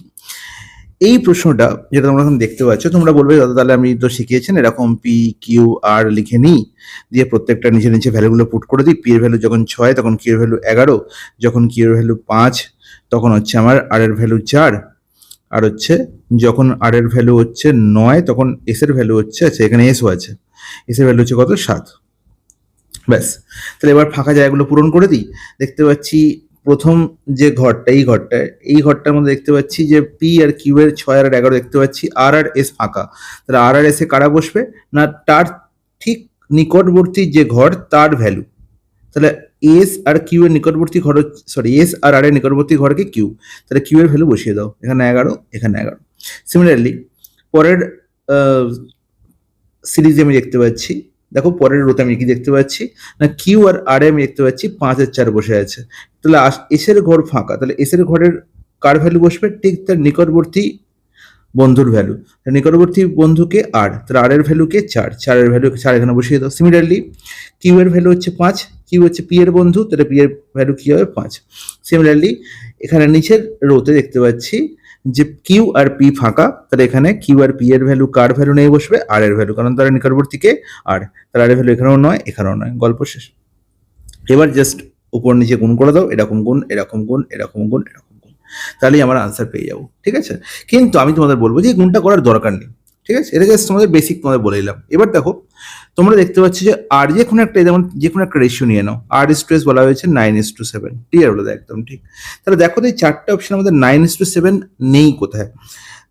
এই প্রশ্নটা যেটা তোমরা এখন দেখতে পাচ্ছ, তোমরা বলবে দাদা তাহলে আমি তো শিখিয়েছেন এরকম পি কিউ আর লিখে নিই, দিয়ে প্রত্যেকটা নিচে নিচে ভ্যালুগুলো পুট করে দিই। পি এর ভ্যালু যখন 6, তখন কিউ এর ভ্যালু 11, যখন কিউ এর ভ্যালু 5, তখন হচ্ছে আমার আর এর ভ্যালু 4, আর হচ্ছে যখন আর এর ভ্যালু হচ্ছে 9, তখন এস এর ভ্যালু হচ্ছে, আচ্ছা এখানে এসও আছে, এস এর ভ্যালু হচ্ছে কত? 7। ব্যাস, তাহলে এবার ফাঁকা জায়গাগুলো পূরণ করে দিই। দেখতে পাচ্ছি প্রথম যে ঘরটা, এই ঘরটার মধ্যে দেখতে পাচ্ছি যে পি আর কিউ এর 6 আর 11 দেখতে পাচ্ছি, আর এস ফাঁকা। তাহলে আর এস এ কারা বসবে? না তার ঠিক নিকটবর্তী যে ঘর তার ভ্যালু। তাহলে এস আর কিউ এর নিকটবর্তী ঘর, সরি এস আর এর নিকটবর্তী ঘরকে কিউ, তাহলে কিউ এর ভ্যালু বসিয়ে দাও। এখানে 11, এখানে 11। সিমিলারলি পরের সিরিজে আমি দেখতে পাচ্ছি, দেখো পরের রোতে আমি কি দেখতে পাচ্ছি না কিউ আর আর আমি দেখতে পাচ্ছি 5 আর 4 বসে আছে। তাহলে এস এর ঘর ফাঁকা, তাহলে এস এর ঘরের কার ভ্যালু বসবে? ঠিক তার নিকটবর্তী বন্ধুর ভ্যালু। নিকটবর্তী বন্ধুকে আর, তাহলে আর এর ভ্যালুকে 4, 4 এর ভ্যালু 4 এখানে বসিয়ে দাও। সিমিলারলি কিউ এর ভ্যালু হচ্ছে 5, কিউ হচ্ছে পি এর বন্ধু, তাহলে পি এর ভ্যালু কি হবে? 5। সিমিলারলি এখানে নিচের রোতে দেখতে পাচ্ছি যে কিউ আর পি ফাঁকা, তাহলে এখানে কিউ আর পি এর ভ্যালু কার ভ্যালু নিয়ে বসবে, আর এর ভ্যালু, কারণ তারা নিকটবর্তী কে আর, তার আর এর ভ্যালু এখানেও নয় এখানেও নয়, গল্প শেষ। এবার জাস্ট উপর নিচে গুণ করে দাও, এরকম গুণ এরকম গুণ এরকম গুণ এরকম গুণ, তাহলেই আমার আনসার পেয়ে যাবো, ঠিক আছে। কিন্তু আমি তোমাদের বলবো যে এই গুণটা করার দরকার নেই, ঠিক আছে, এটা জাস্ট তোমাদের বেসিক তোমাদের বলে দিলাম। এবার দেখো তোমরা দেখতে পাচ্ছ যে আর যে কোনো একটা, যেমন যে কোনো একটা রেশিও নিয়ে নাও, আর ইস টু এস বলা হয়েছে 9:7, ক্লিয়ার হলো, একদম ঠিক। তাহলে দেখো তো এই চারটে অপশন আমাদের 9:7 নেই কোথায়।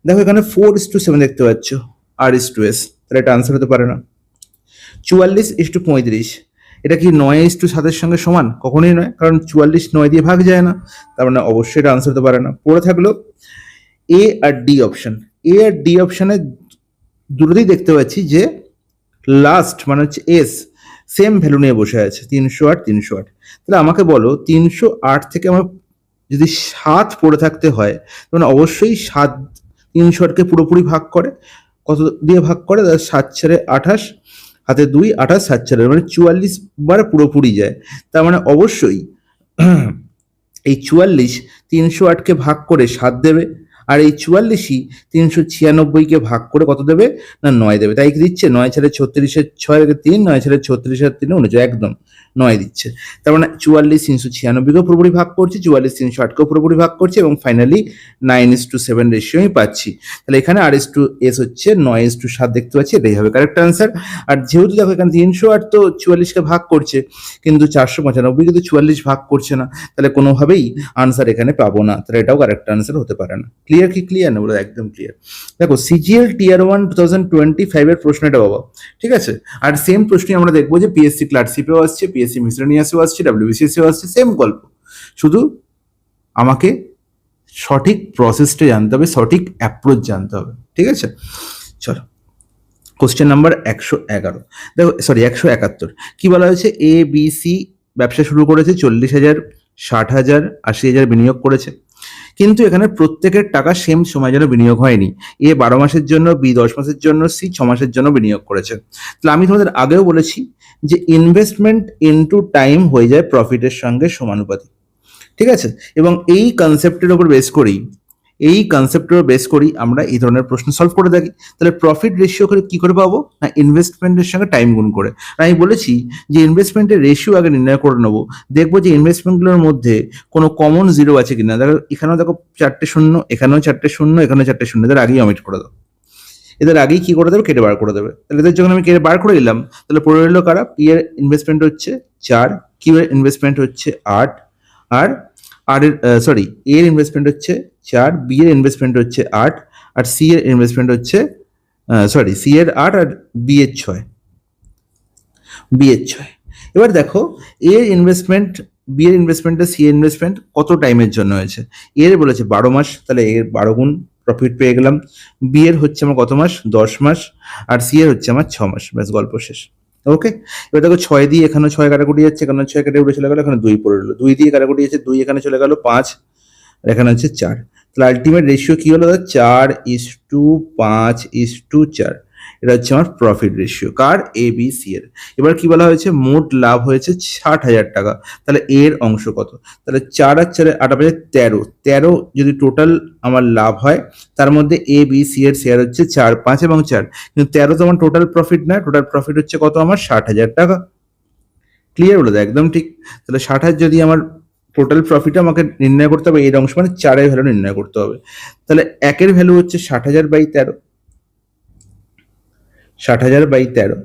দেখো এখানে 4:7 দেখতে পাচ্ছ, আর ইস টু এস, তাহলে এটা আনসার হতে পারে না। 44:35, এটা কি 9:7 সঙ্গে সমান? কখনোই নয়, কারণ 44 9 দিয়ে ভাগ যায় না, তার মানে অবশ্যই এটা আনসার হতে পারে না। পড়ে থাকলো এ আর ডি অপশন। এ আর ডি অপশনে দুটোতেই দেখতে পাচ্ছি যে লাস্ট মানে হচ্ছে এস সেম ভ্যালু নিয়ে বসে আছে, 308 308। তাহলে আমাকে বলো 308 থেকে আমার যদি 7 পড়ে থাকতে হয়, তাহলে অবশ্যই 7 308কে পুরোপুরি ভাগ করে, কত দিয়ে ভাগ করে? 7 ছেড়ে 28, হাতে 2, 28 7 ছেড়ে, মানে 44 বার পুরোপুরি যায়। তার মানে অবশ্যই এই 44 308কে ভাগ করে 7 দেবে, আর এই 44ই 396কে ভাগ করে কত দেবে? না 9 দেবে। তাই কি দিচ্ছে? 9 ছেড়ে 36-এর 6 রেখে 3, 9 ছেড়ে 36-এর 3 49, একদম 9 দিচ্ছে। তার মানে 44 396কেও পুরোপুরি ভাগ করছে, 44 308কেও পুরোপুরি ভাগ করছে, এবং ফাইনালি 9:7 রেশিও আমি পাচ্ছি। তাহলে এখানে আর ইস টু এস হচ্ছে 9:7 দেখতে পাচ্ছি, এটাই হবে কারেক্ট আনসার। আর যেহেতু দেখো এখানে 308 তো 44কে ভাগ করছে, কিন্তু 495 কিন্তু 44 ভাগ করছে না, তাহলে কোনোভাবেই আনসার এখানে পাবো না, তাহলে এটাও কারেক্ট আনসার হতে পারে না। ক্লিয়ার কি? ক্লিয়ার না? বলো একদম ক্লিয়ার। দেখো সিজিএল টিয়ার 1 2025 এর প্রশ্ন এটা বাবা, ঠিক আছে। আর সেম প্রশ্নই আমরা দেখবো যে পিএসসি ক্লার্কশিপেও আসছে, পিএসসি মিসলেনিয়াসেও আসছে, ডাব্লিউবিসিএসও আসছে, সেম গল্প। শুধু আমাকে সঠিক প্রসেসটা জানতে হবে, সঠিক অ্যাপ্রোচ জানতে হবে, ঠিক আছে। চলো কোশ্চেন নাম্বার 111, দেখো সরি 171, কি বলা হয়েছে? এ বি সি ব্যবসা শুরু করেছে, 40,000 60,000 80,000 বিনিয়োগ করেছে, কিন্তু এখানে প্রত্যেকের টাকা সেম সময় যেন বিনিয়োগ হয়নি। এ 12 মাসের জন্য, বি 10 মাসের জন্য, সি 6 মাসের জন্য বিনিয়োগ করেছে। তাহলে আমি তোমাদের আগেও বলেছি যে ইনভেস্টমেন্ট ইনটু টাইম হয়ে যায় প্রফিটের সঙ্গে সমানুপাতিক, ঠিক আছে। এবং এই কনসেপ্টের উপর বেস করি আমরা এই ধরনের প্রশ্ন সলভ করে থাকি। তাহলে প্রফিট রেশিও করে কি করে পাবো? না ইনভেস্টমেন্টের সঙ্গে টাইম গুণ করে। আমি বলেছি যে ইনভেস্টমেন্টের রেশিও আগে নির্ণয় করে নেবো, দেখবো যে ইনভেস্টমেন্টগুলোর মধ্যে কোনো কমন জিরো আছে কিনা। দেখো এখানেও দেখো 4টে শূন্য, এখানেও 4টে শূন্য, এখানেও 4টে শূন্য, এদের আগেই অমিট করে দাও, এদের আগেই কি করে দেবে? কেটে বার করে দেবে। তাহলে এদের যখন আমি কেটে বার করে দিলাম, তাহলে পড়ে রইলো কারা? পি এর ইনভেস্টমেন্ট হচ্ছে 4, কিউ এর ইনভেস্টমেন্ট হচ্ছে 8, আর আর এর সরি এর ইনভেস্টমেন্ট হচ্ছে 4, বি এর ইনভেস্টমেন্ট হচ্ছে 8, আর সি এর ইনভেস্টমেন্ট হচ্ছে সি এর 8 আর বি এর 6, এবার দেখো এর ইনভেস্টমেন্ট, বি এর ইনভেস্টমেন্ট, সি এর ইনভেস্টমেন্ট কত টাইমের জন্য হয়েছে? এর বলেছে 12 মাস, তাহলে এর 12 গুণ প্রফিট পেয়ে গেলাম। বি এর হচ্ছে আমার কত মাস? 10 মাস, আর সি এর হচ্ছে আমার 6 মাস, ব্যাস গল্প শেষ। ওকে, এবার দেখো 6 দিয়ে এখানে 6 কাটাকুটি যাচ্ছে, এখানে 6 কেটে উঠে চলে গেল, এখানে 2 পড়ে রইলো, 2 দিয়ে কাটাকুটি যাচ্ছে, 2 এখানে চলে গেল 5, আর এখানে হচ্ছে 4। তাহলে আলটিমেট রেশিও কি হলো? 4:5:4, এটা হচ্ছে আমার profit ratio car? A B C এর। এবার কি বলা হয়েছে? মোট লাভ হয়েছে 60,000 টাকা, তাহলে এর অংশ কত? তাহলে 4 আর 4 8 13, 13 যদি টোটাল আমার লাভ হয়, তার মধ্যে এ বি সি এর শেয়ার হচ্ছে 4, 5 এবং 4, কিন্তু 13 তো আমার টোটাল প্রফিট না, টোটাল প্রফিট হচ্ছে কত? আমার 60,000 টাকা। ক্লিয়ার হলো? একদম ঠিক। তাহলে 60,000 যদি আমার টোটাল প্রফিট আমাকে নির্ণয় করতে হবে, এর অংশ মানে 4 এর ভ্যালু নির্ণয় করতে হবে। তাহলে 1 এর ভ্যালু হচ্ছে 60,000/13, 60,000/13,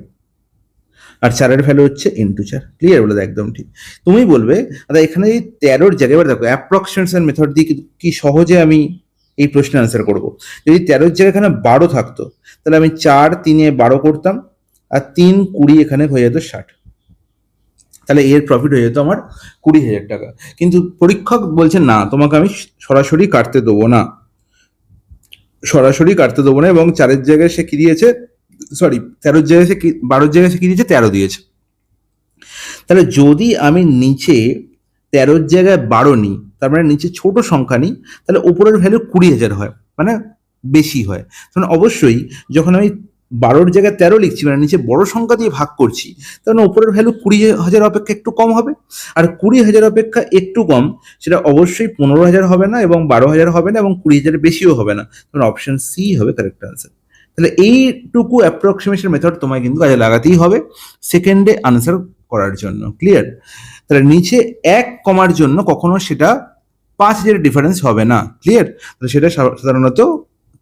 আর 4 এর ভ্যালু হচ্ছে ইন্টু 4। ক্লিয়ার বলে? একদম ঠিক। তুমি বলবে দাদা এখানে এই 13-র জায়গায়, এবার দেখো অ্যাপ্রক্সিমেশন মেথড দিয়ে কি সহজে আমি এই প্রশ্নের আনসার করব। যদি 13-র জায়গায় এখানে 12 থাকতো, তাহলে আমি 4 3-এ 12 করতাম, আর 3 20 এখানে হয়ে যেত 60, তাহলে এর প্রফিট হয়ে যেত আমার 20,000 টাকা। কিন্তু পরীক্ষক বলছে না, তোমাকে আমি সরাসরি কাটতে দেবো না, এবং 4-এর জায়গায় সে কি দিয়েছে? সরি 13-র জায়গায় সে 12-র জায়গায় সে কি দিয়েছে? 13 দিয়েছে। তাহলে যদি আমি নিচে 13-র জায়গায় 12 নিই, তার মানে নিচে ছোট সংখ্যা নিই, তাহলে উপরের ভ্যালু 20,000 হয়, মানে বেশি হয়। তখন অবশ্যই যখন আমি 12-র জায়গায় 13 লিখছি, মানে নিচে বড় সংখ্যা দিয়ে ভাগ করছি, তার মানে উপরের ভ্যালু 20,000 অপেক্ষা একটু কম হবে। আর 20,000 অপেক্ষা একটু কম সেটা অবশ্যই 15,000 হবে না এবং 12,000 হবে না এবং 20,000 বেশিও হবে না, তখন অপশন সি হবে কারেক্ট আনসার। তাহলে এইটুকু অ্যাপ্রক্সিমেশন মেথড তোমায় কিন্তু কাজে লাগাতেই হবে সেকেন্ডে আনসার করার জন্য। ক্লিয়ার? তাহলে নিচে 1 কমার জন্য কখনো সেটা 5,000 ডিফারেন্স হবে না। ক্লিয়ার? তাহলে সেটা সাধারণত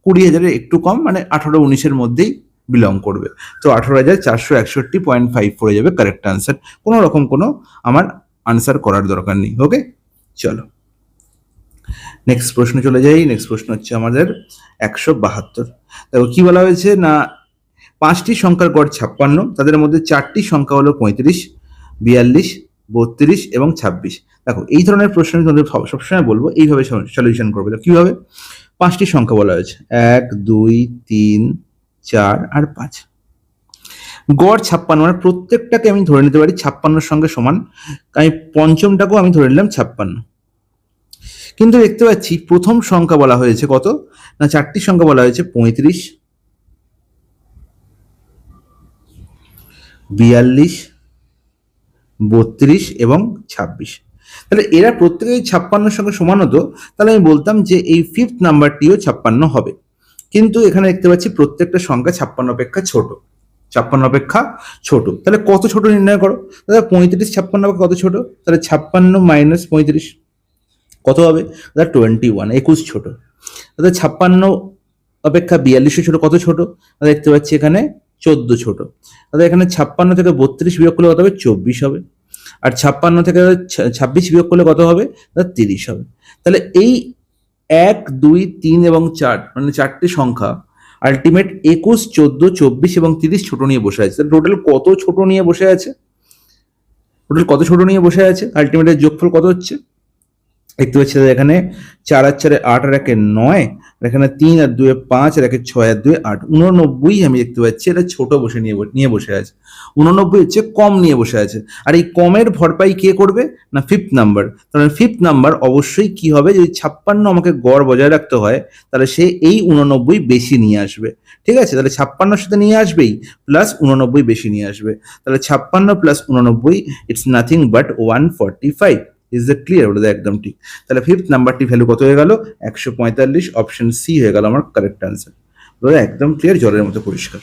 20,000 একটু কম, মানে 18-19-এর মধ্যেই বিলং করবে। তো 18,461.5 পড়ে যাবে কারেক্ট আনসার। কোনো রকম কোনো আমার আনসার করার দরকার নেই। ওকে, চলো নেক্সট প্রশ্ন চলে যাই। নেক্সট প্রশ্ন হচ্ছে আমাদের 172। দেখো কি বলা হয়েছে না, 5টি সংখ্যার গড় 56, তাদের মধ্যে 4টি সংখ্যা হলো 35, 42, 32 এবং 26। দেখো এই ধরনের প্রশ্ন তোমাদের সবসময় বলবো এইভাবে সলিউশন করবে। কিভাবে? 5টি সংখ্যা বলা হয়েছে, 1, 2, 3, 4 আর 5। গড় 56, মানে প্রত্যেকটাকে আমি ধরে নিতে পারি 56-র সঙ্গে সমান। আমি পঞ্চমটাকেও আমি ধরে নিলাম 56। কিন্তু দেখতে পাচ্ছি প্রথম সংখ্যা বলা হয়েছে কত না, 4টি সংখ্যা বলা হয়েছে 35, 42, 32 এবং 26। তাহলে এরা প্রত্যেকেই 56-র সঙ্গে সমান হতো, তাহলে আমি বলতাম যে এই 5th নাম্বারটিও 56 হবে। কিন্তু এখানে দেখতে পাচ্ছি প্রত্যেকটা সংখ্যা 56 অপেক্ষা ছোট, 56 অপেক্ষা ছোট। তাহলে কত ছোট নির্ণয় করো। তাহলে 35 56 অপেক্ষা কত ছোট, তাহলে 56 মাইনাস 35 কত হবে, তাহলে 21, 21 ছোট। তাহলে 56 অপেক্ষা 42 ছোট, কত ছোট, দেখতে পাচ্ছি এখানে 14 ছোট। তাহলে এখানে 56 থেকে 32 বিয়োগ করলে কত হবে, 24 হবে। আর 56 থেকে 26 বিয়োগ করলে কত হবে, 30 হবে। তাহলে এই 1, 2, 3 এবং 4, মানে 4টি সংখ্যা আলটিমেট 21, 14, 24 এবং 30 ছোট নিয়ে বসে আছে। টোটাল কত ছোট নিয়ে বসে আছে, টোটাল কত ছোট নিয়ে বসে আছে, আলটিমেটের যোগফল কত হচ্ছে দেখতে পাচ্ছি। এখানে 4 আর 4 8 আর 1 9, আর এখানে 3 আর 2 5, আর 1 6 আর 2 8, 89 আমি দেখতে পাচ্ছি এটা ছোট বসে নিয়ে বসে আছে। 89 হচ্ছে কম নিয়ে বসে আছে। আর এই কমের ভরপাই কে করবে না, 5th নাম্বার। তাহলে 5th নাম্বার অবশ্যই কি হবে, যদি 56 আমাকে গড় বজায় রাখতে হয় তাহলে সে এই 89 বেশি নিয়ে আসবে। ঠিক আছে, তাহলে 56-র সাথে নিয়ে আসবেই, প্লাস 89 বেশি নিয়ে আসবে। তাহলে 56 plus 89 it's nothing but 145। Is that clear? বলে একদম ঠিক। তাহলে 5th নাম্বারটি ভ্যালু কত হয়ে গেল, 145। অপশন সি হয়ে গেল আমার কারেক্ট আনসার। বলে একদম ক্লিয়ার, জলের মতো পরিষ্কার।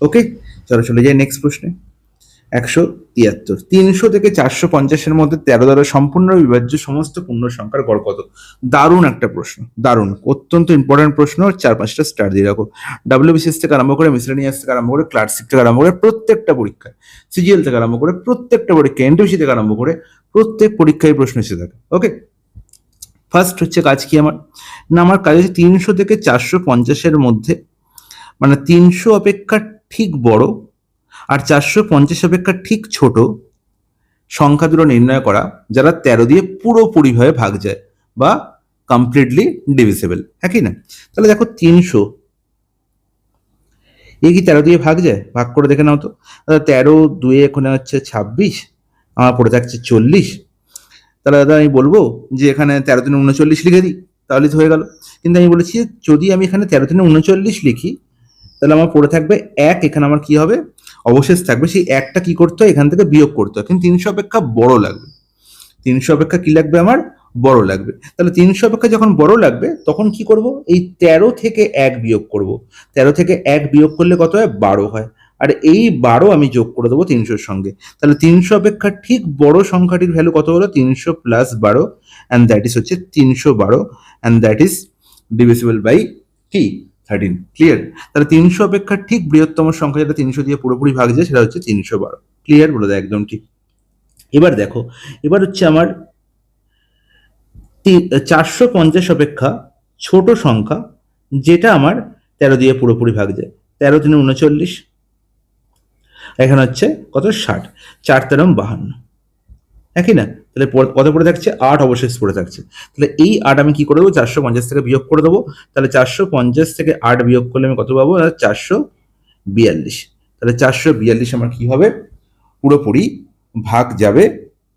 ওকে, চলে যাই নেক্সট প্রশ্নে। 173। 300 থেকে 450-এর মধ্যে 13 দ্বারা সম্পূর্ণ বিভাজ্য সমস্ত পূর্ণ সংখ্যার গড় কত? দারুণ একটা প্রশ্ন, দারুণ, অত্যন্ত ইম্পর্টেন্ট প্রশ্ন। 4-5টা স্টার দিয়ে রাখো। WBCS থেকে আরম্ভ করে, মিসেলেনিয়াস থেকে আরম্ভ করে, ক্লার্কশিপ থেকে আরম্ভ করে, প্রত্যেকটা পরীক্ষায়, CGL থেকে আরম্ভ করে, প্রত্যেকটা পরীক্ষায়, NTPC থেকে আরম্ভ করে, প্রত্যেক পরীক্ষায় প্রশ্ন এসে থাকে। ওকে, ফার্স্ট হচ্ছে কাজ কি আমার না, আমার কাজ হচ্ছে 300 থেকে 450-এর মধ্যে, মানে 300 অপেক্ষা ঠিক বড় আর 450 অপেক্ষা ঠিক ছোট সংখ্যা দুটো নির্ণয় করা, যারা 13 দিয়ে পুরোপুরিভাবে ভাগ যায় বা কমপ্লিটলি ডিভিসিবল, হ্যাঁ কি না? তাহলে দেখো 300 এই কি 13 দিয়ে ভাগ যায়? ভাগ করে দেখে নাও তো। 13 2 এখানে হচ্ছে 26, আমার পড়ে থাকছে 40। তাহলে দাদা আমি বলবো যে এখানে 13 3 39 লিখে দিই, তাহলে তো হয়ে গেল। কিন্তু আমি বলেছি যদি আমি এখানে 13 3 39 লিখি তাহলে আমার পড়ে থাকবে 1, এখানে আমার কি হবে, অবশেষ থাকবে। সেই 1টা কি করতে হয়, এখান থেকে বিয়োগ করতে হয়। কিন্তু 300 অপেক্ষা বড় লাগবে, 300 অপেক্ষা কি লাগবে আমার, বড় লাগবে। তাহলে 300 অপেক্ষা যখন বড় লাগবে তখন কি করব, এই 13 থেকে 1 বিয়োগ করব। 13 থেকে 1 বিয়োগ করলে কত হয়, 12 হয়। আর এই 12 আমি যোগ করে দেবো 300-র সঙ্গে। তাহলে 300 অপেক্ষা ঠিক বড় সংখ্যাটির ভ্যালু কত হলো, 300 প্লাস 12, অ্যান্ড দ্যাট ইজ হচ্ছে 312, অ্যান্ড দ্যাট ইজ ডিভিসিবল বাই কি 13। ক্লিয়ার? তাহলে 300 অপেক্ষা ঠিক বৃহত্তম সংখ্যা যেটা 300 দিয়ে পুরোপুরি ভাগ যায় সেটা হচ্ছে 312। ক্লিয়ার? বলে দেয় একদম ঠিক। এবার দেখো, এবার হচ্ছে আমার 450 অপেক্ষা ছোট সংখ্যা যেটা আমার 13 দিয়ে পুরোপুরি ভাগ যায়। 13 3 39, এখানে হচ্ছে কত, 60, 4 13 52, একই না? তাহলে কত পড়ে থাকছে, 8 অবশেষ পড়ে থাকছে। তাহলে এই 8 আমি কি করে দেবো, 450 থেকে বিয়োগ করে দেবো। তাহলে 450 থেকে 8 বিয়োগ করলে আমি কত পাবো, 442। তাহলে 442 আমার কি হবে, পুরোপুরি ভাগ যাবে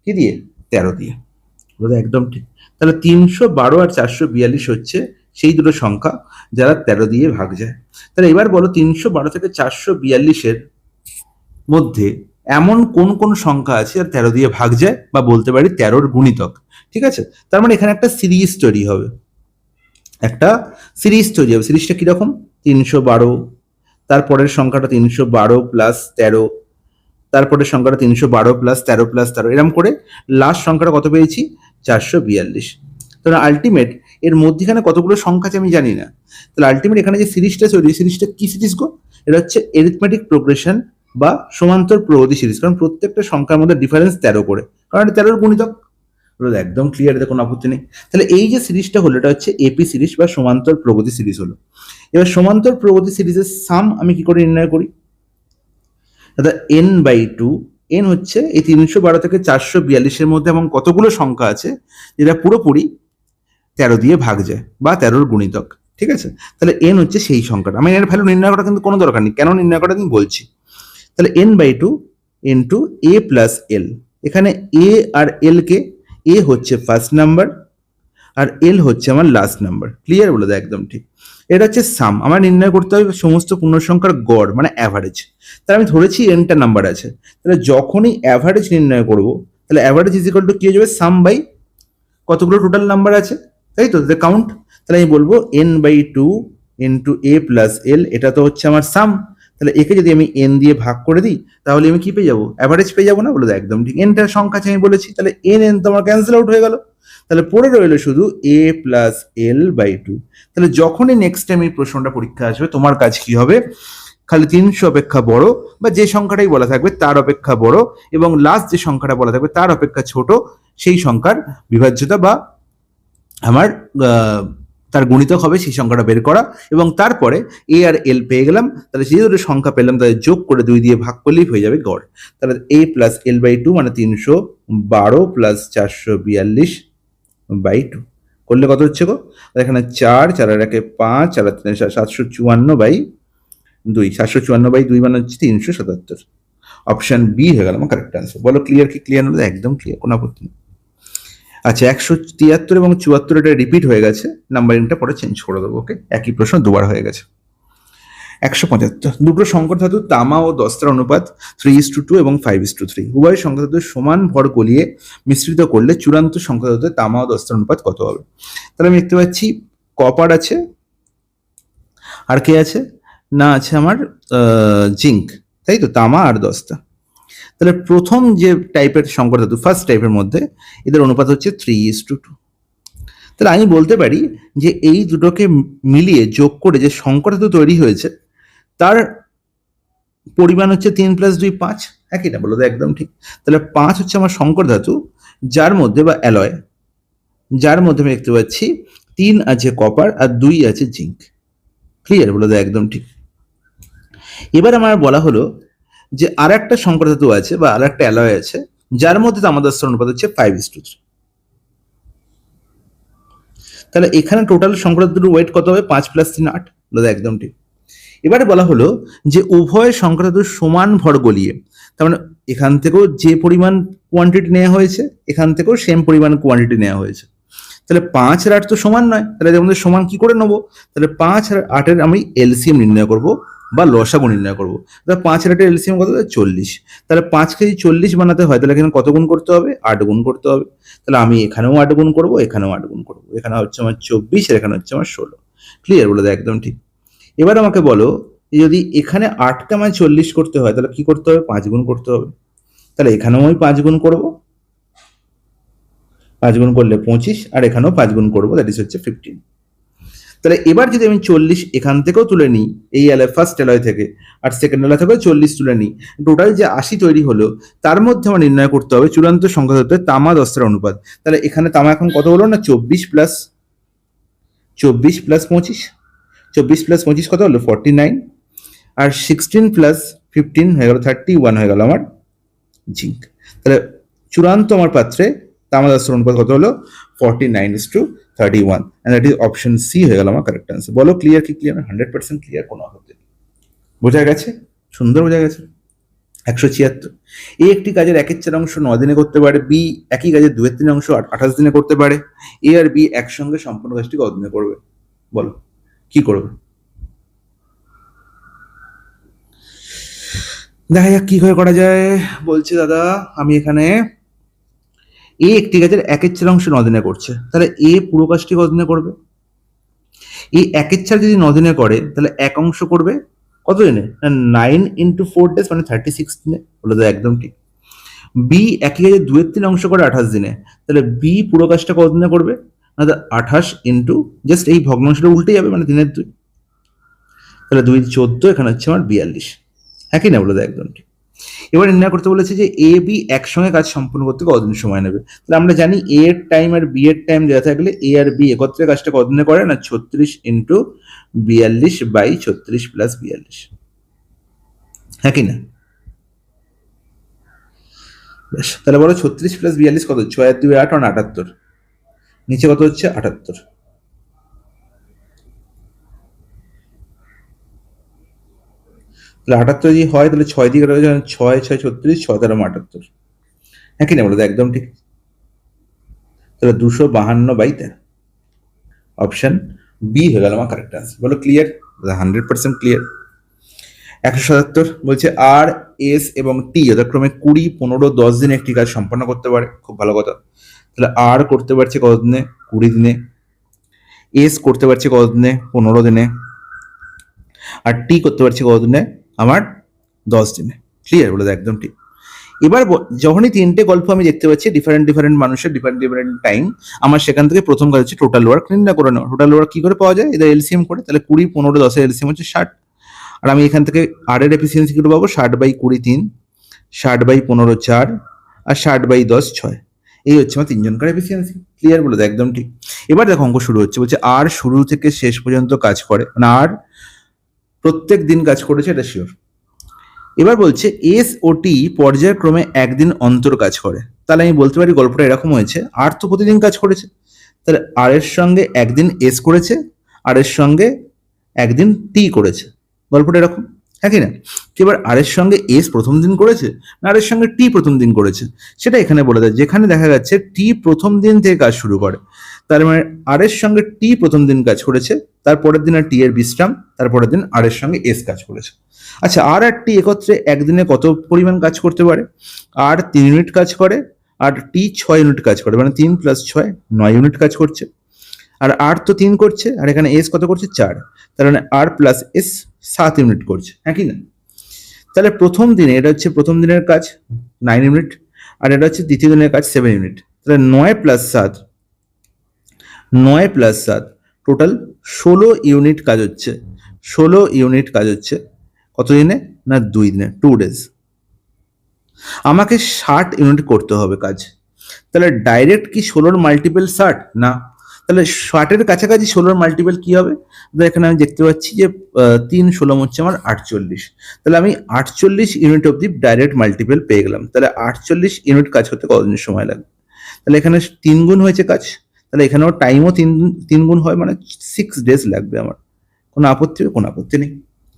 কি দিয়ে, 13 দিয়ে। একদম ঠিক। তাহলে 312 আর 442 হচ্ছে সেই দুটো সংখ্যা যারা 13 দিয়ে ভাগ যায়। তাহলে এবার বলো 312 থেকে 442-এর মধ্যে এমন কোন কোন সংখ্যা আছে আর 13 দিয়ে ভাগ যায়, বা বলতে পারি 13-র গুণিতক। ঠিক আছে, তার মানে এখানে একটা সিরিজ তৈরি হবে, সিরিজটা কিরকম? 312, তারপরের সংখ্যাটা 312 প্লাস 13, তারপরের সংখ্যাটা 312 প্লাস 13 প্লাস 13, এরকম করে লাস্ট সংখ্যাটা কত পেয়েছি? 442। তাহলে আলটিমেট এর মধ্যখানে কতগুলো সংখ্যা আছে আমি জানি না। তাহলে আলটিমেট এখানে যে সিরিজটা তৈরি, সিরিজটা কি সিরিজ গো? এটা হচ্ছে এরিথমেটিক প্রোগ্রেশন বা সমান্তর প্রগতি সিরিজ, কারণ প্রত্যেকটা সংখ্যার মধ্যে ডিফারেন্স 13 করে, কারণ এটা 13-র গুণিতক। একদম ক্লিয়ার, এতে কোনো আপত্তি নেই। তাহলে এই যে সিরিজটা হলো, এটা হচ্ছে এপি সিরিজ বা সমান্তর প্রগতি সিরিজ হলো। এবার সমান্তর প্রগতি সিরিজের সাম আমি কি করে নির্ণয় করি? দাদা n/2, n হচ্ছে এই 312 থেকে 442-এর মধ্যে এমন কতগুলো সংখ্যা আছে যেটা পুরোপুরি 13 দিয়ে ভাগ যায় বা 13-র গুণিতক। ঠিক আছে, তাহলে n হচ্ছে সেই সংখ্যাটা। আমি এর ভ্যালু নির্ণয় করা কিন্তু কোনো দরকার নেই, কেন নির্ণয় করা আমি বলছি। তাহলে n/2 into a plus L. এখানে a আর l কে, a হচ্ছে ফার্স্ট নাম্বার আর l হচ্ছে আমার লাস্ট নাম্বার। ক্লিয়ার বলে দেয়, একদম ঠিক। এটা হচ্ছে সাম, আমার নির্ণয় করতে হবে সমস্ত পূর্ণ সংখ্যার গড় মানে অ্যাভারেজ। তাহলে আমি ধরেছি nটা নাম্বার আছে, তাহলে যখনই অ্যাভারেজ নির্ণয় করব, তাহলে অ্যাভারেজ ইজ ইকুয়াল টু কি হয়ে যাবে? সাম বাই কতগুলো টোটাল নাম্বার আছে, তাই তো, কাউন্ট। তাহলে আমি বলবো n/2 into a plus L, এটা তো হচ্ছে আমার সাম। তাহলে একে যদি আমি n দিয়ে ভাগ করে দিই, তাহলে আমি কি পেয়ে যাবো? অ্যাভারেজ পেয়ে যাবো না? বলে একদম ঠিক, nটার সংখ্যা আছে আমি বলেছি, তাহলে n তো আমার ক্যান্সেল আউট হয়ে গেল। তাহলে পড়ে রইলো শুধু a প্লাস l/2। তাহলে যখনই নেক্সট টাইম এই প্রশ্নটা পরীক্ষা আসবে, তোমার কাজ কি হবে? খালি 300 অপেক্ষা বড় বা যে সংখ্যাটাই বলা থাকবে তার অপেক্ষা বড়, এবং লাস্ট যে সংখ্যাটা বলা থাকবে তার অপেক্ষা ছোট, সেই সংখ্যার বিভাজ্যতা বা আমার তার গুণিতক হবে সেই সংখ্যাটা বের করা, এবং তারপরে এ আর এল পেয়ে গেলাম। তাহলে যে দুটো সংখ্যা পেলাম তাদের যোগ করে 2 দিয়ে ভাগ করলেই হয়ে যাবে গড়। তাহলে a প্লাস l/2 মানে 312 প্লাস 442/2 করলে কত হচ্ছে গো? এখানে 4, 4 আর 1 5, 4 আর 3 754/2, 754/2 মানে হচ্ছে 377। অপশন বি হয়ে গেল আমার কারেক্ট আনসার। বলো ক্লিয়ার কি ক্লিয়ার হলো? একদম ক্লিয়ার, কোনো আপত্তি নেই। আচ্ছা, 173 এবং 74 এটা রিপিট হয়ে গেছে, নাম্বারিংটা পরে চেঞ্জ করে দেবো। ওকে, একই প্রশ্ন দুবার হয়ে গেছে। 175, দুটো সংকর ধাতু তামা ও দস্তার অনুপাত 3:2 এবং 5:3, উভয় সংখ্যা ধাতু সমান ভর গলিয়ে মিশ্রিত করলে চূড়ান্ত সংখ্যা ধাতুতে তামা ও দস্তার অনুপাত কত হবে? তাহলে আমি দেখতে পাচ্ছি কপার আছে, আর কে আছে না, আছে আমার জিঙ্ক, তাই তো, তামা আর দস্তা। তাহলে প্রথম যে টাইপের সংকর ধাতু, ফার্স্ট টাইপের মধ্যে এদের অনুপাত হচ্ছে 3:2। তাহলে আমি বলতে পারি যে এই দুটোকে মিলিয়ে যোগ করে যে সংকর ধাতু তৈরি হয়েছে তার পরিমাণ হচ্ছে 3 + 2 5, একই না? বলো তো একদম ঠিক। তাহলে 5 হচ্ছে আমার সংকর ধাতু, যার মধ্যে বা অ্যালয়, যার মধ্যে আমি দেখতে পাচ্ছি 3 আছে কপার আর 2 আছে জিঙ্ক। ক্লিয়ার? বলো তো একদম ঠিক। এবার আমার বলা হলো যে আর একটা সংকর ধাতু আছে বা আর একটা অ্যালয় আছে, যার মধ্যে তামাদস্তার অনুপাত হচ্ছে 5:3। তাহলে এখানে টোটাল সংকর ধাতুর ওয়েট কত হবে? 5 + 3 8। বলো তো একদম ঠিক। এবারে বলা হলো যে উভয় সংকর ধাতুর সমান ভর গলিয়ে, তার মানে এখান থেকেও যে পরিমাণ কোয়ান্টিটি নেওয়া হয়েছে, এখান থেকেও সেম পরিমাণ কোয়ান্টিটি নেওয়া হয়েছে। তাহলে 5 আর 8 তো সমান নয়, তাহলে এদের মধ্যে সমান কি করে নেবো? তাহলে 5 আর 8-এর আমি এলসিএম নির্ণয় করব বা লসাগু নির্ণয় করবো। তাহলে 5 আর 8-এর এলসিএম কত হবে? 40। তাহলে 5 কেজি 40 বানাতে হয়, তাহলে এখানে কত গুণ করতে হবে? 8 গুণ করতে হবে। তাহলে আমি এখানেও 8 গুণ করবো, এখানেও 8 গুণ করবো। এখানে হচ্ছে আমার 24 আর এখানে হচ্ছে আমার 16। ক্লিয়ার? বলে দেয় একদম ঠিক। এবার আমাকে বলো, যদি এখানে 8কে আমায় 40 করতে হয়, তাহলে কি করতে হবে? 5 গুণ করতে হবে। তাহলে এখানেও আমি 5 গুণ করবো, 5 গুণ করলে 25, আর এখানেও 5 গুণ করবো, দ্যাট ইজ হচ্ছে 15। তাহলে এবার যদি আমি 40 এখান থেকেও তুলে নিই, এই অ্যালয় ফার্স্ট অ্যালয় থেকে, আর সেকেন্ড অ্যালয় থেকেও 40 তুলে নিই, টোটাল যে 80 তৈরি হলো, তার মধ্যে আমার নির্ণয় করতে হবে চূড়ান্ত সংখ্যা ধাতুতে তামা দস্তার অনুপাত। তাহলে এখানে তামা এখন কত হলো না? 24 প্লাস 25 কত হলো? 49। আর 16 প্লাস 15 হয়ে গেল 31 হয়ে গেল আমার জিঙ্ক। তাহলে চূড়ান্ত আমার পাত্রে তামাদাস্তার অনুপাত কত হলো? 49:31, and that is option C হয়ে গেল আমার কারেক্ট আনসার। বলো ক্লিয়ার কি ক্লিয়ার? 100% ক্লিয়ার, কোনো আপত্তি নেই। বোঝা গেছে? সুন্দর বোঝা গেছে। 176, এ একটি কাজের 1/4 অংশ 9 দিনে করতে পারে, বি একই কাজের 2/3 অংশ 28 দিনে করতে পারে, এ আর বি একসঙ্গে সম্পূর্ণ কাজটি কত দিনে করবে? বলো কি করবে? দেখা যাক কি করে করা যায়। বলছে দাদা আমি এখানে এ একটি গাছের 1/4 অংশ 9 দিনে করছে, তাহলে এ পুরো কাজটি কতদিনে করবে? এই 1/4 যদি 9 দিনে করে তাহলে 1 অংশ করবে কত দিনে? না 9 × 4 days মানে 36 দিনে। বলে দাদা একদম ঠিক। বি একই কাজে 2/3 অংশ করে 28 দিনে, তাহলে বি পুরো কাজটা কতদিনে করবে? না 28 ইন্টু জাস্ট এই ভগ্নাংশটা উল্টে যাবে মানে 3/2, তাহলে 2 14, এখানে হচ্ছে আমার 42। হ্যাঁ কি না? বলে দাদা একদম ঠিক। এবার নির্ণয় করতে বলেছে যে এ বি একসঙ্গে কাজ সম্পূর্ণ করতে কতদিন সময় নেবে। তাহলে আমরা জানি এ এর টাইম আর বি এর টাইম দেওয়া থাকলে এ আর বি একত্রে কাজটা কতদিনে করে? না 36 ইন্টু 42 বাই 36 প্লাস 42। হ্যাঁ কি না? বেশ, তাহলে বলো 36 প্লাস 42 কত? 6 আর 2 8 আর 78, নিচে কত হচ্ছে? 78। তাহলে 78 যদি হয় তাহলে 6 দিকে 6 6 36, 6 দ্বারা 78। হ্যাঁ কি না? বলো একদম ঠিক। তাহলে 252/13, অপশন বি হয়ে গেল আমার কারেক্ট আনসার। বলো ক্লিয়ার? 100% ক্লিয়ার। 177 বলছে আর এস এবং টি যথাক্রমে 20, 15, 10 দিনে একটি কাজ সম্পন্ন করতে পারে। খুব ভালো কথা। তাহলে আর করতে পারছে কতদিনে? 20 দিনে। এস করতে পারছে কতদিনে? 15 দিনে। আর টি করতে পারছে কতদিনে? আমার 10 দিনে। ক্লিয়ার? বলে একদম ঠিক। এবার যখনই 3টে গল্প আমি দেখতে পাচ্ছি ডিফারেন্ট ডিফারেন্ট মানুষের ডিফারেন্ট ডিফারেন্ট টাইম, আমার সেখান থেকে প্রথম কাজ হচ্ছে টোটাল ওয়ার্ক নির্ণয় করে নেওয়া। টোটাল ওয়ার্ক কি করে পাওয়া যায়? এদের এলসিএম করে। তাহলে 20, 15, 10 এলসিএম হচ্ছে 60। আর আমি এখান থেকে আর এর এফিসিয়েন্সি কি পাবো? 60/20 3, 60/15 4, আর 60/10 6। এই হচ্ছে আমার 3জনকার এফিসিয়েন্সি। ক্লিয়ার? বলে একদম ঠিক। এবার দেখো অঙ্ক শুরু হচ্ছে। বলছে আর শুরু থেকে শেষ পর্যন্ত কাজ করে, মানে আর প্রত্যেক দিন কাজ করেছে, এটা শিওর। এবার বলছে এস ও টি পর্যায়ক্রমে একদিন অন্তর কাজ করে। তাহলে আমি বলতে পারি গল্পটা এরকম হয়েছে, আর তো প্রতিদিন কাজ করেছে, তাহলে আর এর সঙ্গে একদিন এস করেছে, আর এর সঙ্গে একদিন টি করেছে। গল্পটা এরকম। হ্যাঁ কি না? এবার আর এর সঙ্গে এস প্রথম দিন করেছে না আর এর সঙ্গে টি প্রথম দিন করেছে, সেটা এখানে বলে দেয়। যেখানে দেখা যাচ্ছে টি প্রথম দিন থেকে কাজ শুরু করে, তার মানে আর এর সঙ্গে টি প্রথম দিন কাজ করেছে, তারপরের দিন আর টি এর বিশ্রাম, তারপরের দিন আর এর সঙ্গে এস কাজ করেছে। আচ্ছা, আর টি একত্রে একদিনে কত পরিমাণ কাজ করতে পারে? আর 3 ইউনিট কাজ করে, আর টি 6 ইউনিট কাজ করে, মানে 3 + 6 9 ইউনিট কাজ করছে। আর আর তো 3 করছে, আর এখানে এস কত করছে? 4। তার মানে আর প্লাস এস 7 ইউনিট করছে। হ্যাঁ কি না? তাহলে প্রথম দিনে এটা হচ্ছে প্রথম দিনের কাজ 9 ইউনিট, আর এটা হচ্ছে দ্বিতীয় দিনের কাজ 7 ইউনিট। তাহলে 9 + 7 টোটাল 16 ইউনিট কাজ হচ্ছে। 16 ইউনিট কাজ হচ্ছে কত দিনে? না 2 দিনে, 2 days। আমাকে 60 ইউনিট করতে হবে কাজ। তাহলে ডাইরেক্ট কি 16-র মাল্টিপল 60? না। তাহলে 60-এর কাছাকাছি 16-র মাল্টিপল কি হবে? এখানে আমি দেখতে পাচ্ছি যে 3 16 হচ্ছে আমার 48। তাহলে আমি 48 ইউনিট অব্দি ডাইরেক্ট মাল্টিপল পেয়ে গেলাম। তাহলে 48 ইউনিট কাজ করতে কতদিন সময় লাগবে? তাহলে এখানে 3 গুণ হয়েছে কাজ, তাহলে এখানেও টাইমও 3 গুণ হয়, মানে 6 days লাগবে আমার। কোনো আপত্তি? কোনো আপত্তি নেই।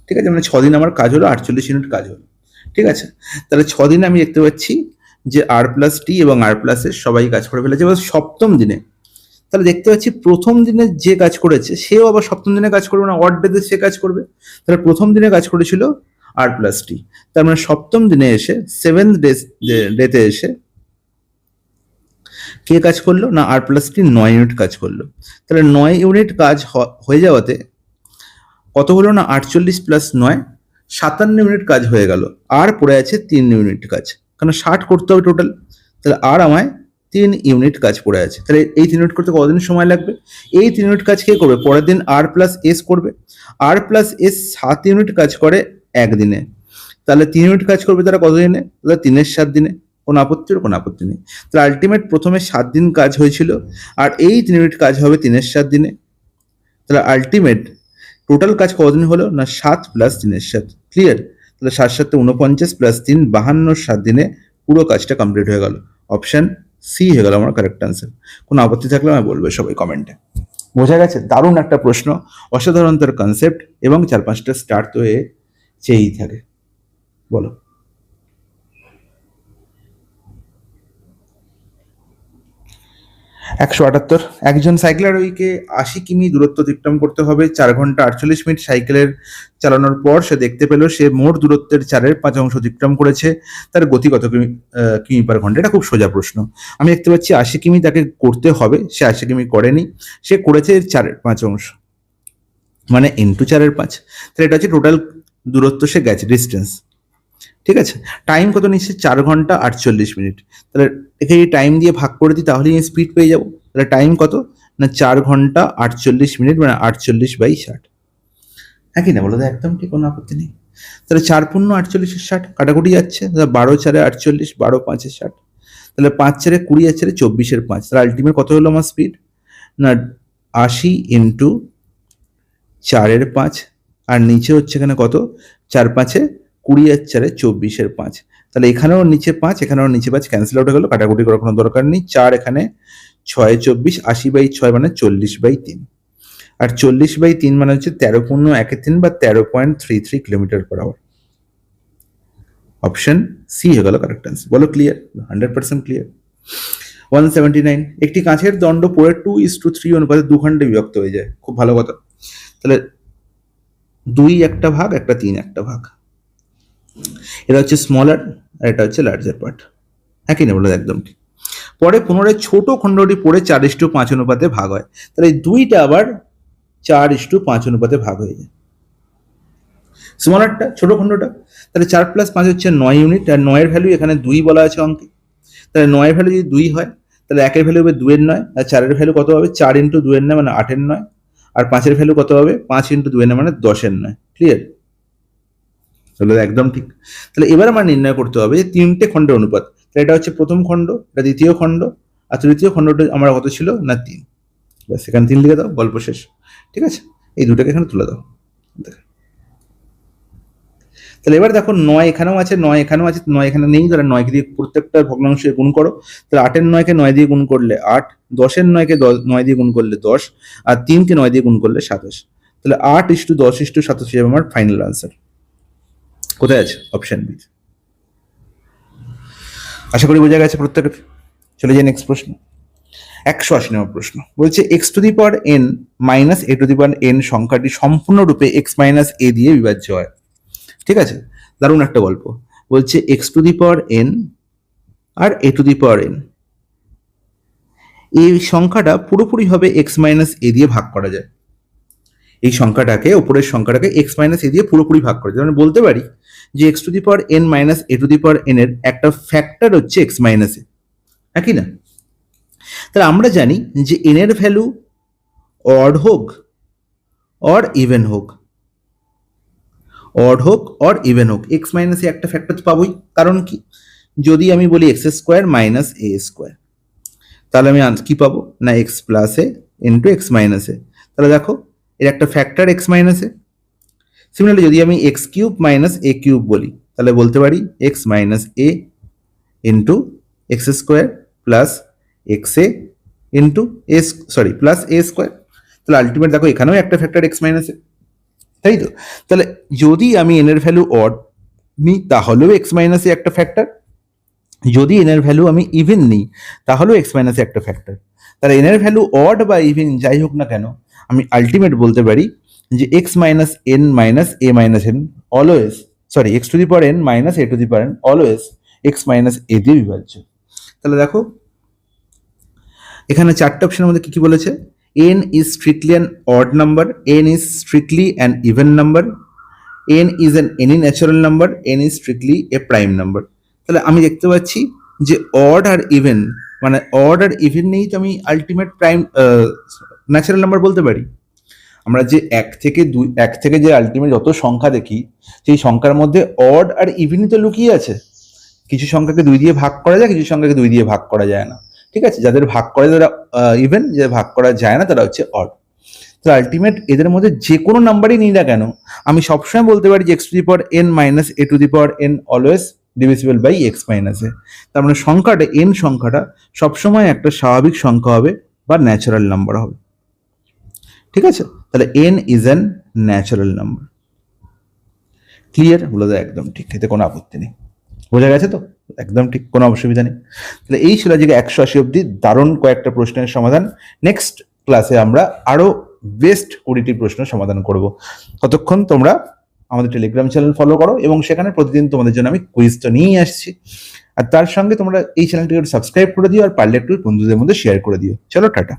ঠিক আছে, মানে 6 দিন আমার কাজ হলো, 48 ইউনিট কাজ হলো। ঠিক আছে, তাহলে 6 দিনে আমি দেখতে পাচ্ছি যে আর প্লাস টি এবং আর প্লাস এর সবাই কাজ করে ফেলেছে। এবার সপ্তম দিনে তাহলে দেখতে পাচ্ছি প্রথম দিনে যে কাজ করেছে সেও আবার সপ্তম দিনে কাজ করবে না, অড ডেতে সে কাজ করবে। তাহলে প্রথম দিনে কাজ করেছিল আর প্লাস টি, তার মানে সপ্তম দিনে এসে 7th ডেতে এসে কে কাজ করলো? না আর প্লাস টি 9 ইউনিট কাজ করলো। তাহলে 9 ইউনিট কাজ হয়ে যাওয়াতে কত হলো? না 48 + 9 57 ইউনিট কাজ হয়ে গেল। আর পড়ে আছে 3 ইউনিট কাজ, কারণ 60 করতে হবে টোটাল। তাহলে আর আমায় 3 ইউনিট কাজ পড়ে আছে। তাহলে এই 3 ইউনিট করতে কতদিন সময় লাগবে? এই 3 ইউনিট কাজ কে করবে? পরের দিন আর প্লাস এস করবে। আর প্লাস এস 7 ইউনিট কাজ করে একদিনে, তাহলে 3 ইউনিট কাজ করবে তারা কত দিনে? তাহলে 3 7 দিনে। কোনো আপত্তি? কোনো আপত্তি নেই। তাহলে আলটিমেট প্রথমে 7 দিন কাজ হয়েছিল, আর এই 3 ইউনিট কাজ হবে 3 7 দিনে। তাহলে আলটিমেট টোটাল কাজ কতদিন হলো? না 7 + 3 7। ক্লিয়ার? তাহলে 7 7 49 + 3 52, 7 দিনে পুরো কাজটা কমপ্লিট হয়ে গেল। অপশন সি হয়ে গেল আমার কারেক্ট আনসার। কোনো আপত্তি থাকলে আমি বলবো সবাই কমেন্টে। বোঝা গেছে? দারুণ একটা প্রশ্ন, অসাধারণ তার কনসেপ্ট, এবং 4-5টা স্টার তো এ চেয়েই থাকে। বলো। 178। একজন সাইকেল আরোহীকে 80 কিমি দূরত্ব অতিক্রম করতে হবে 4 ঘন্টা 48 মিনিট সাইকেলের চালানোর পর সে দেখতে পেল সে মোট দূরত্বের 4/5 অতিক্রম করেছে। তার গতি কত কিমি পার ঘন্টা? এটা খুব সোজা প্রশ্ন। আমি দেখতে পাচ্ছি 80 কিমি তাকে করতে হবে, সে 80 কিমি করেনি, সে করেছে 4/5, মানে ইন্টু 4/5। তাহলে এটা হচ্ছে টোটাল দূরত্ব সে গেছে, ডিস্টেন্স। ঠিক আছে, টাইম কত নিচ্ছে? 4 ঘন্টা 48 মিনিট। তাহলে একে এই টাইম দিয়ে ভাগ করে দিই, তাহলেই স্পিড পেয়ে যাবো। তাহলে টাইম কত না 4 ঘন্টা 48 মিনিট, মানে 48/60। হ্যাঁ কি না বলো তো? একদম ঠিক, কোনো আপত্তি নেই। তাহলে 4×48=60, কাটাকুটি যাচ্ছে, 12×4=48, 12×5=60, তাহলে 5×4=20, 24/5। তাহলে আলটিমেট কত হলো আমার স্পিড না 80 ইন্টু 4/5, আর নিচে হচ্ছে এখানে কত 4×5=20, 4×4=24/5। তাহলে এখানেও নিচে 5, এখানেও নিচে 5, ক্যান্সেল আউট হয়ে গেল, কাটাকুটি করার কোনো দরকার নেই। 4 এখানে, 6×24, 80/6 মানে 40/3, আর 40/3 মানে হচ্ছে 13.13 বা 13.33 কিলোমিটার/আওয়ার। অপশন সি হয়ে গেল কারেক্ট আনসার। বলো ক্লিয়ার? 100% ক্লিয়ার। 179, একটি কাঁচের দণ্ড পড়ে 2:3 অনুপাতে 2 খণ্ডে বিভক্ত হয়ে যায়। খুব ভালো কথা। তাহলে 2 একটা ভাগ, একটা 3 একটা ভাগ। এটা হচ্ছে স্মলার আর এটা হচ্ছে লার্জার পার্ট। হ্যাঁ কি না বলো? একদম ঠিক। পরে পুনরায় ছোট খণ্ডটি পড়ে 4:5 অনুপাতে ভাগ হয়। তাহলে এই 2টা আবার 4:5 অনুপাতে ভাগ হয়ে যায়। স্মলারটা, ছোট খণ্ডটা। তাহলে 4 + 5 হচ্ছে 9 ইউনিট, আর 9 এর ভ্যালু এখানে 2 বলা আছে অঙ্কে। তাহলে 9 এর ভ্যালু যদি 2 হয়, তাহলে 1 এর ভ্যালু হবে 2 এর 9, আর 4 এর ভ্যালু কত হবে? 4 × 2 এর 9 মানে 8 এর 9, আর 5 এর ভ্যালু কত হবে? 5 × 2 এর 9 মানে 10 এর 9। ক্লিয়ার? তাহলে একদম ঠিক। তাহলে এবার আমার নির্ণয় করতে হবে যে 3টে খণ্ডের অনুপাত। তাহলে এটা হচ্ছে প্রথম খণ্ড, এটা দ্বিতীয় খণ্ড, আর তৃতীয় খণ্ডটা আমার কত ছিল না 3। ব্যাস, এখানে 3 লিখে দাও, গল্প শেষ। ঠিক আছে, এই দুটোকে এখানে তুলে দাও। তাহলে এবার দেখো 9 এখানেও আছে, 9 এখানেও আছে, 9 এখানে নেই, তাহলে 9কে দিয়ে প্রত্যেকটা ভগ্নাংশে গুণ করো। তাহলে 8 এর 9কে 9 দিয়ে গুণ করলে 8, 10 এর 9কে 9 দিয়ে গুণ করলে 10, আর 3কে 9 দিয়ে গুণ করলে 27। তাহলে 8:10:27 হিসেবে আমার ফাইনাল আনসার। কোথায় আছে? Option B. আশা করি বোঝা গেছে প্রত্যেকের। চলে যাই নেক্সট প্রশ্ন। 180 নম্বর প্রশ্ন বলছে x⁴n - a⁴n সংখ্যাটি সম্পূর্ণরূপে x - a দিয়ে বিভাজ্য হয়। ঠিক আছে, দারুণ একটা গল্প। বলছে x⁴n আর a⁴n, এই সংখ্যাটা পুরোপুরিভাবে x - a দিয়ে ভাগ করা যায়। এই সংখ্যাটাকে, উপরের সংখ্যাটাকে x - a দিয়ে পুরোপুরি ভাগ করা যায়। মানে বলতে পারি যে x⁴n - a⁴n এর একটা ফ্যাক্টর হচ্ছে x - a। হ্যাঁ কি না? তাহলে আমরা জানি যে n এর ভ্যালু অড হোক অর ইভেন হোক, অড হোক অর ইভেন হোক, x - a একটা ফ্যাক্টর তো পাবোই। কারণ কি? যদি আমি বলি x² - a², তাহলে আমি কি পাবো না x + a × x - a। তাহলে দেখো এর একটা ফ্যাক্টর x - a। সিমিলারলি যদি আমি x³ - a³ বলি, তাহলে বলতে পারি x - a × x² + xa plus a²। তাহলে আলটিমেট দেখো এখানেও একটা ফ্যাক্টর x - a, তাই তো? তাহলে যদি আমি n এর ভ্যালু অড নিই তাহলেও x - a একটা ফ্যাক্টর, যদি n এর ভ্যালু আমি ইভেন নিই তাহলেও x - a একটা ফ্যাক্টর। তাহলে n এর ভ্যালু অড বা ইভেন যাই হোক না কেন, আমি আলটিমেট বলতে পারি যে x - n - a - n always, x⁴n - a⁴n always x - a দিয়ে বিভাজ্য। তাহলে দেখো এখানে 4টে অপশনের মধ্যে কি কি বলেছে? n is strictly an odd number, n is strictly an even number, n is an any natural number, n is strictly a prime number। তাহলে আমি দেখতে পাচ্ছি যে অড আর ইভেন, মানে অড আর ইভেন নেই তো আমি আলটিমেট প্রাইম ন্যাচারাল নাম্বার বলতে পারি। আমরা যে 1 থেকে যে আলটিমেট যত সংখ্যা দেখি, সেই সংখ্যার মধ্যে অড আর ইভেনই তো লুকিয়ে আছে। কিছু সংখ্যাকে 2 দিয়ে ভাগ করা যায়, কিছু সংখ্যাকে 2 দিয়ে ভাগ করা যায় না। ঠিক আছে, যাদের ভাগ করে তারা ইভেন, যাদের ভাগ করা যায় না তারা হচ্ছে অড। তো আলটিমেট এদের মধ্যে যে কোনো নাম্বারই নিই না কেন, আমি সবসময় বলতে পারি যে x⁴n - a⁴n always divisible by x - a। তার মানে সংখ্যাটা n সংখ্যাটা সবসময় একটা স্বাভাবিক সংখ্যা হবে বা ন্যাচারাল নাম্বার হবে। ঠিক আছে, তাহলে n is an natural number. Clear? বলে দাও একদম ঠিক, এতে কোনো আপত্তি নেই। বোঝা গেছে তো? একদম ঠিক, কোনো অসুবিধা নেই। তাহলে এই ছিল আজকে 180 অব্দি দারুণ কয়েকটা প্রশ্নের সমাধান। নেক্সট ক্লাসে আমরা আরো বেস্ট 20টি প্রশ্ন সমাধান করব। ততক্ষণ তোমরা আমাদের টেলিগ্রাম চ্যানেল ফলো করো এবং সেখানে প্রতিদিন তোমাদের জন্য আমি কুইজ তো নিয়েই আসছি। আর তার সঙ্গে তোমরা এই চ্যানেলটিকে সাবস্ক্রাইব করে দিও, আর পারলে একটু বন্ধুদের মধ্যে শেয়ার করে দিও। চলো টাটা।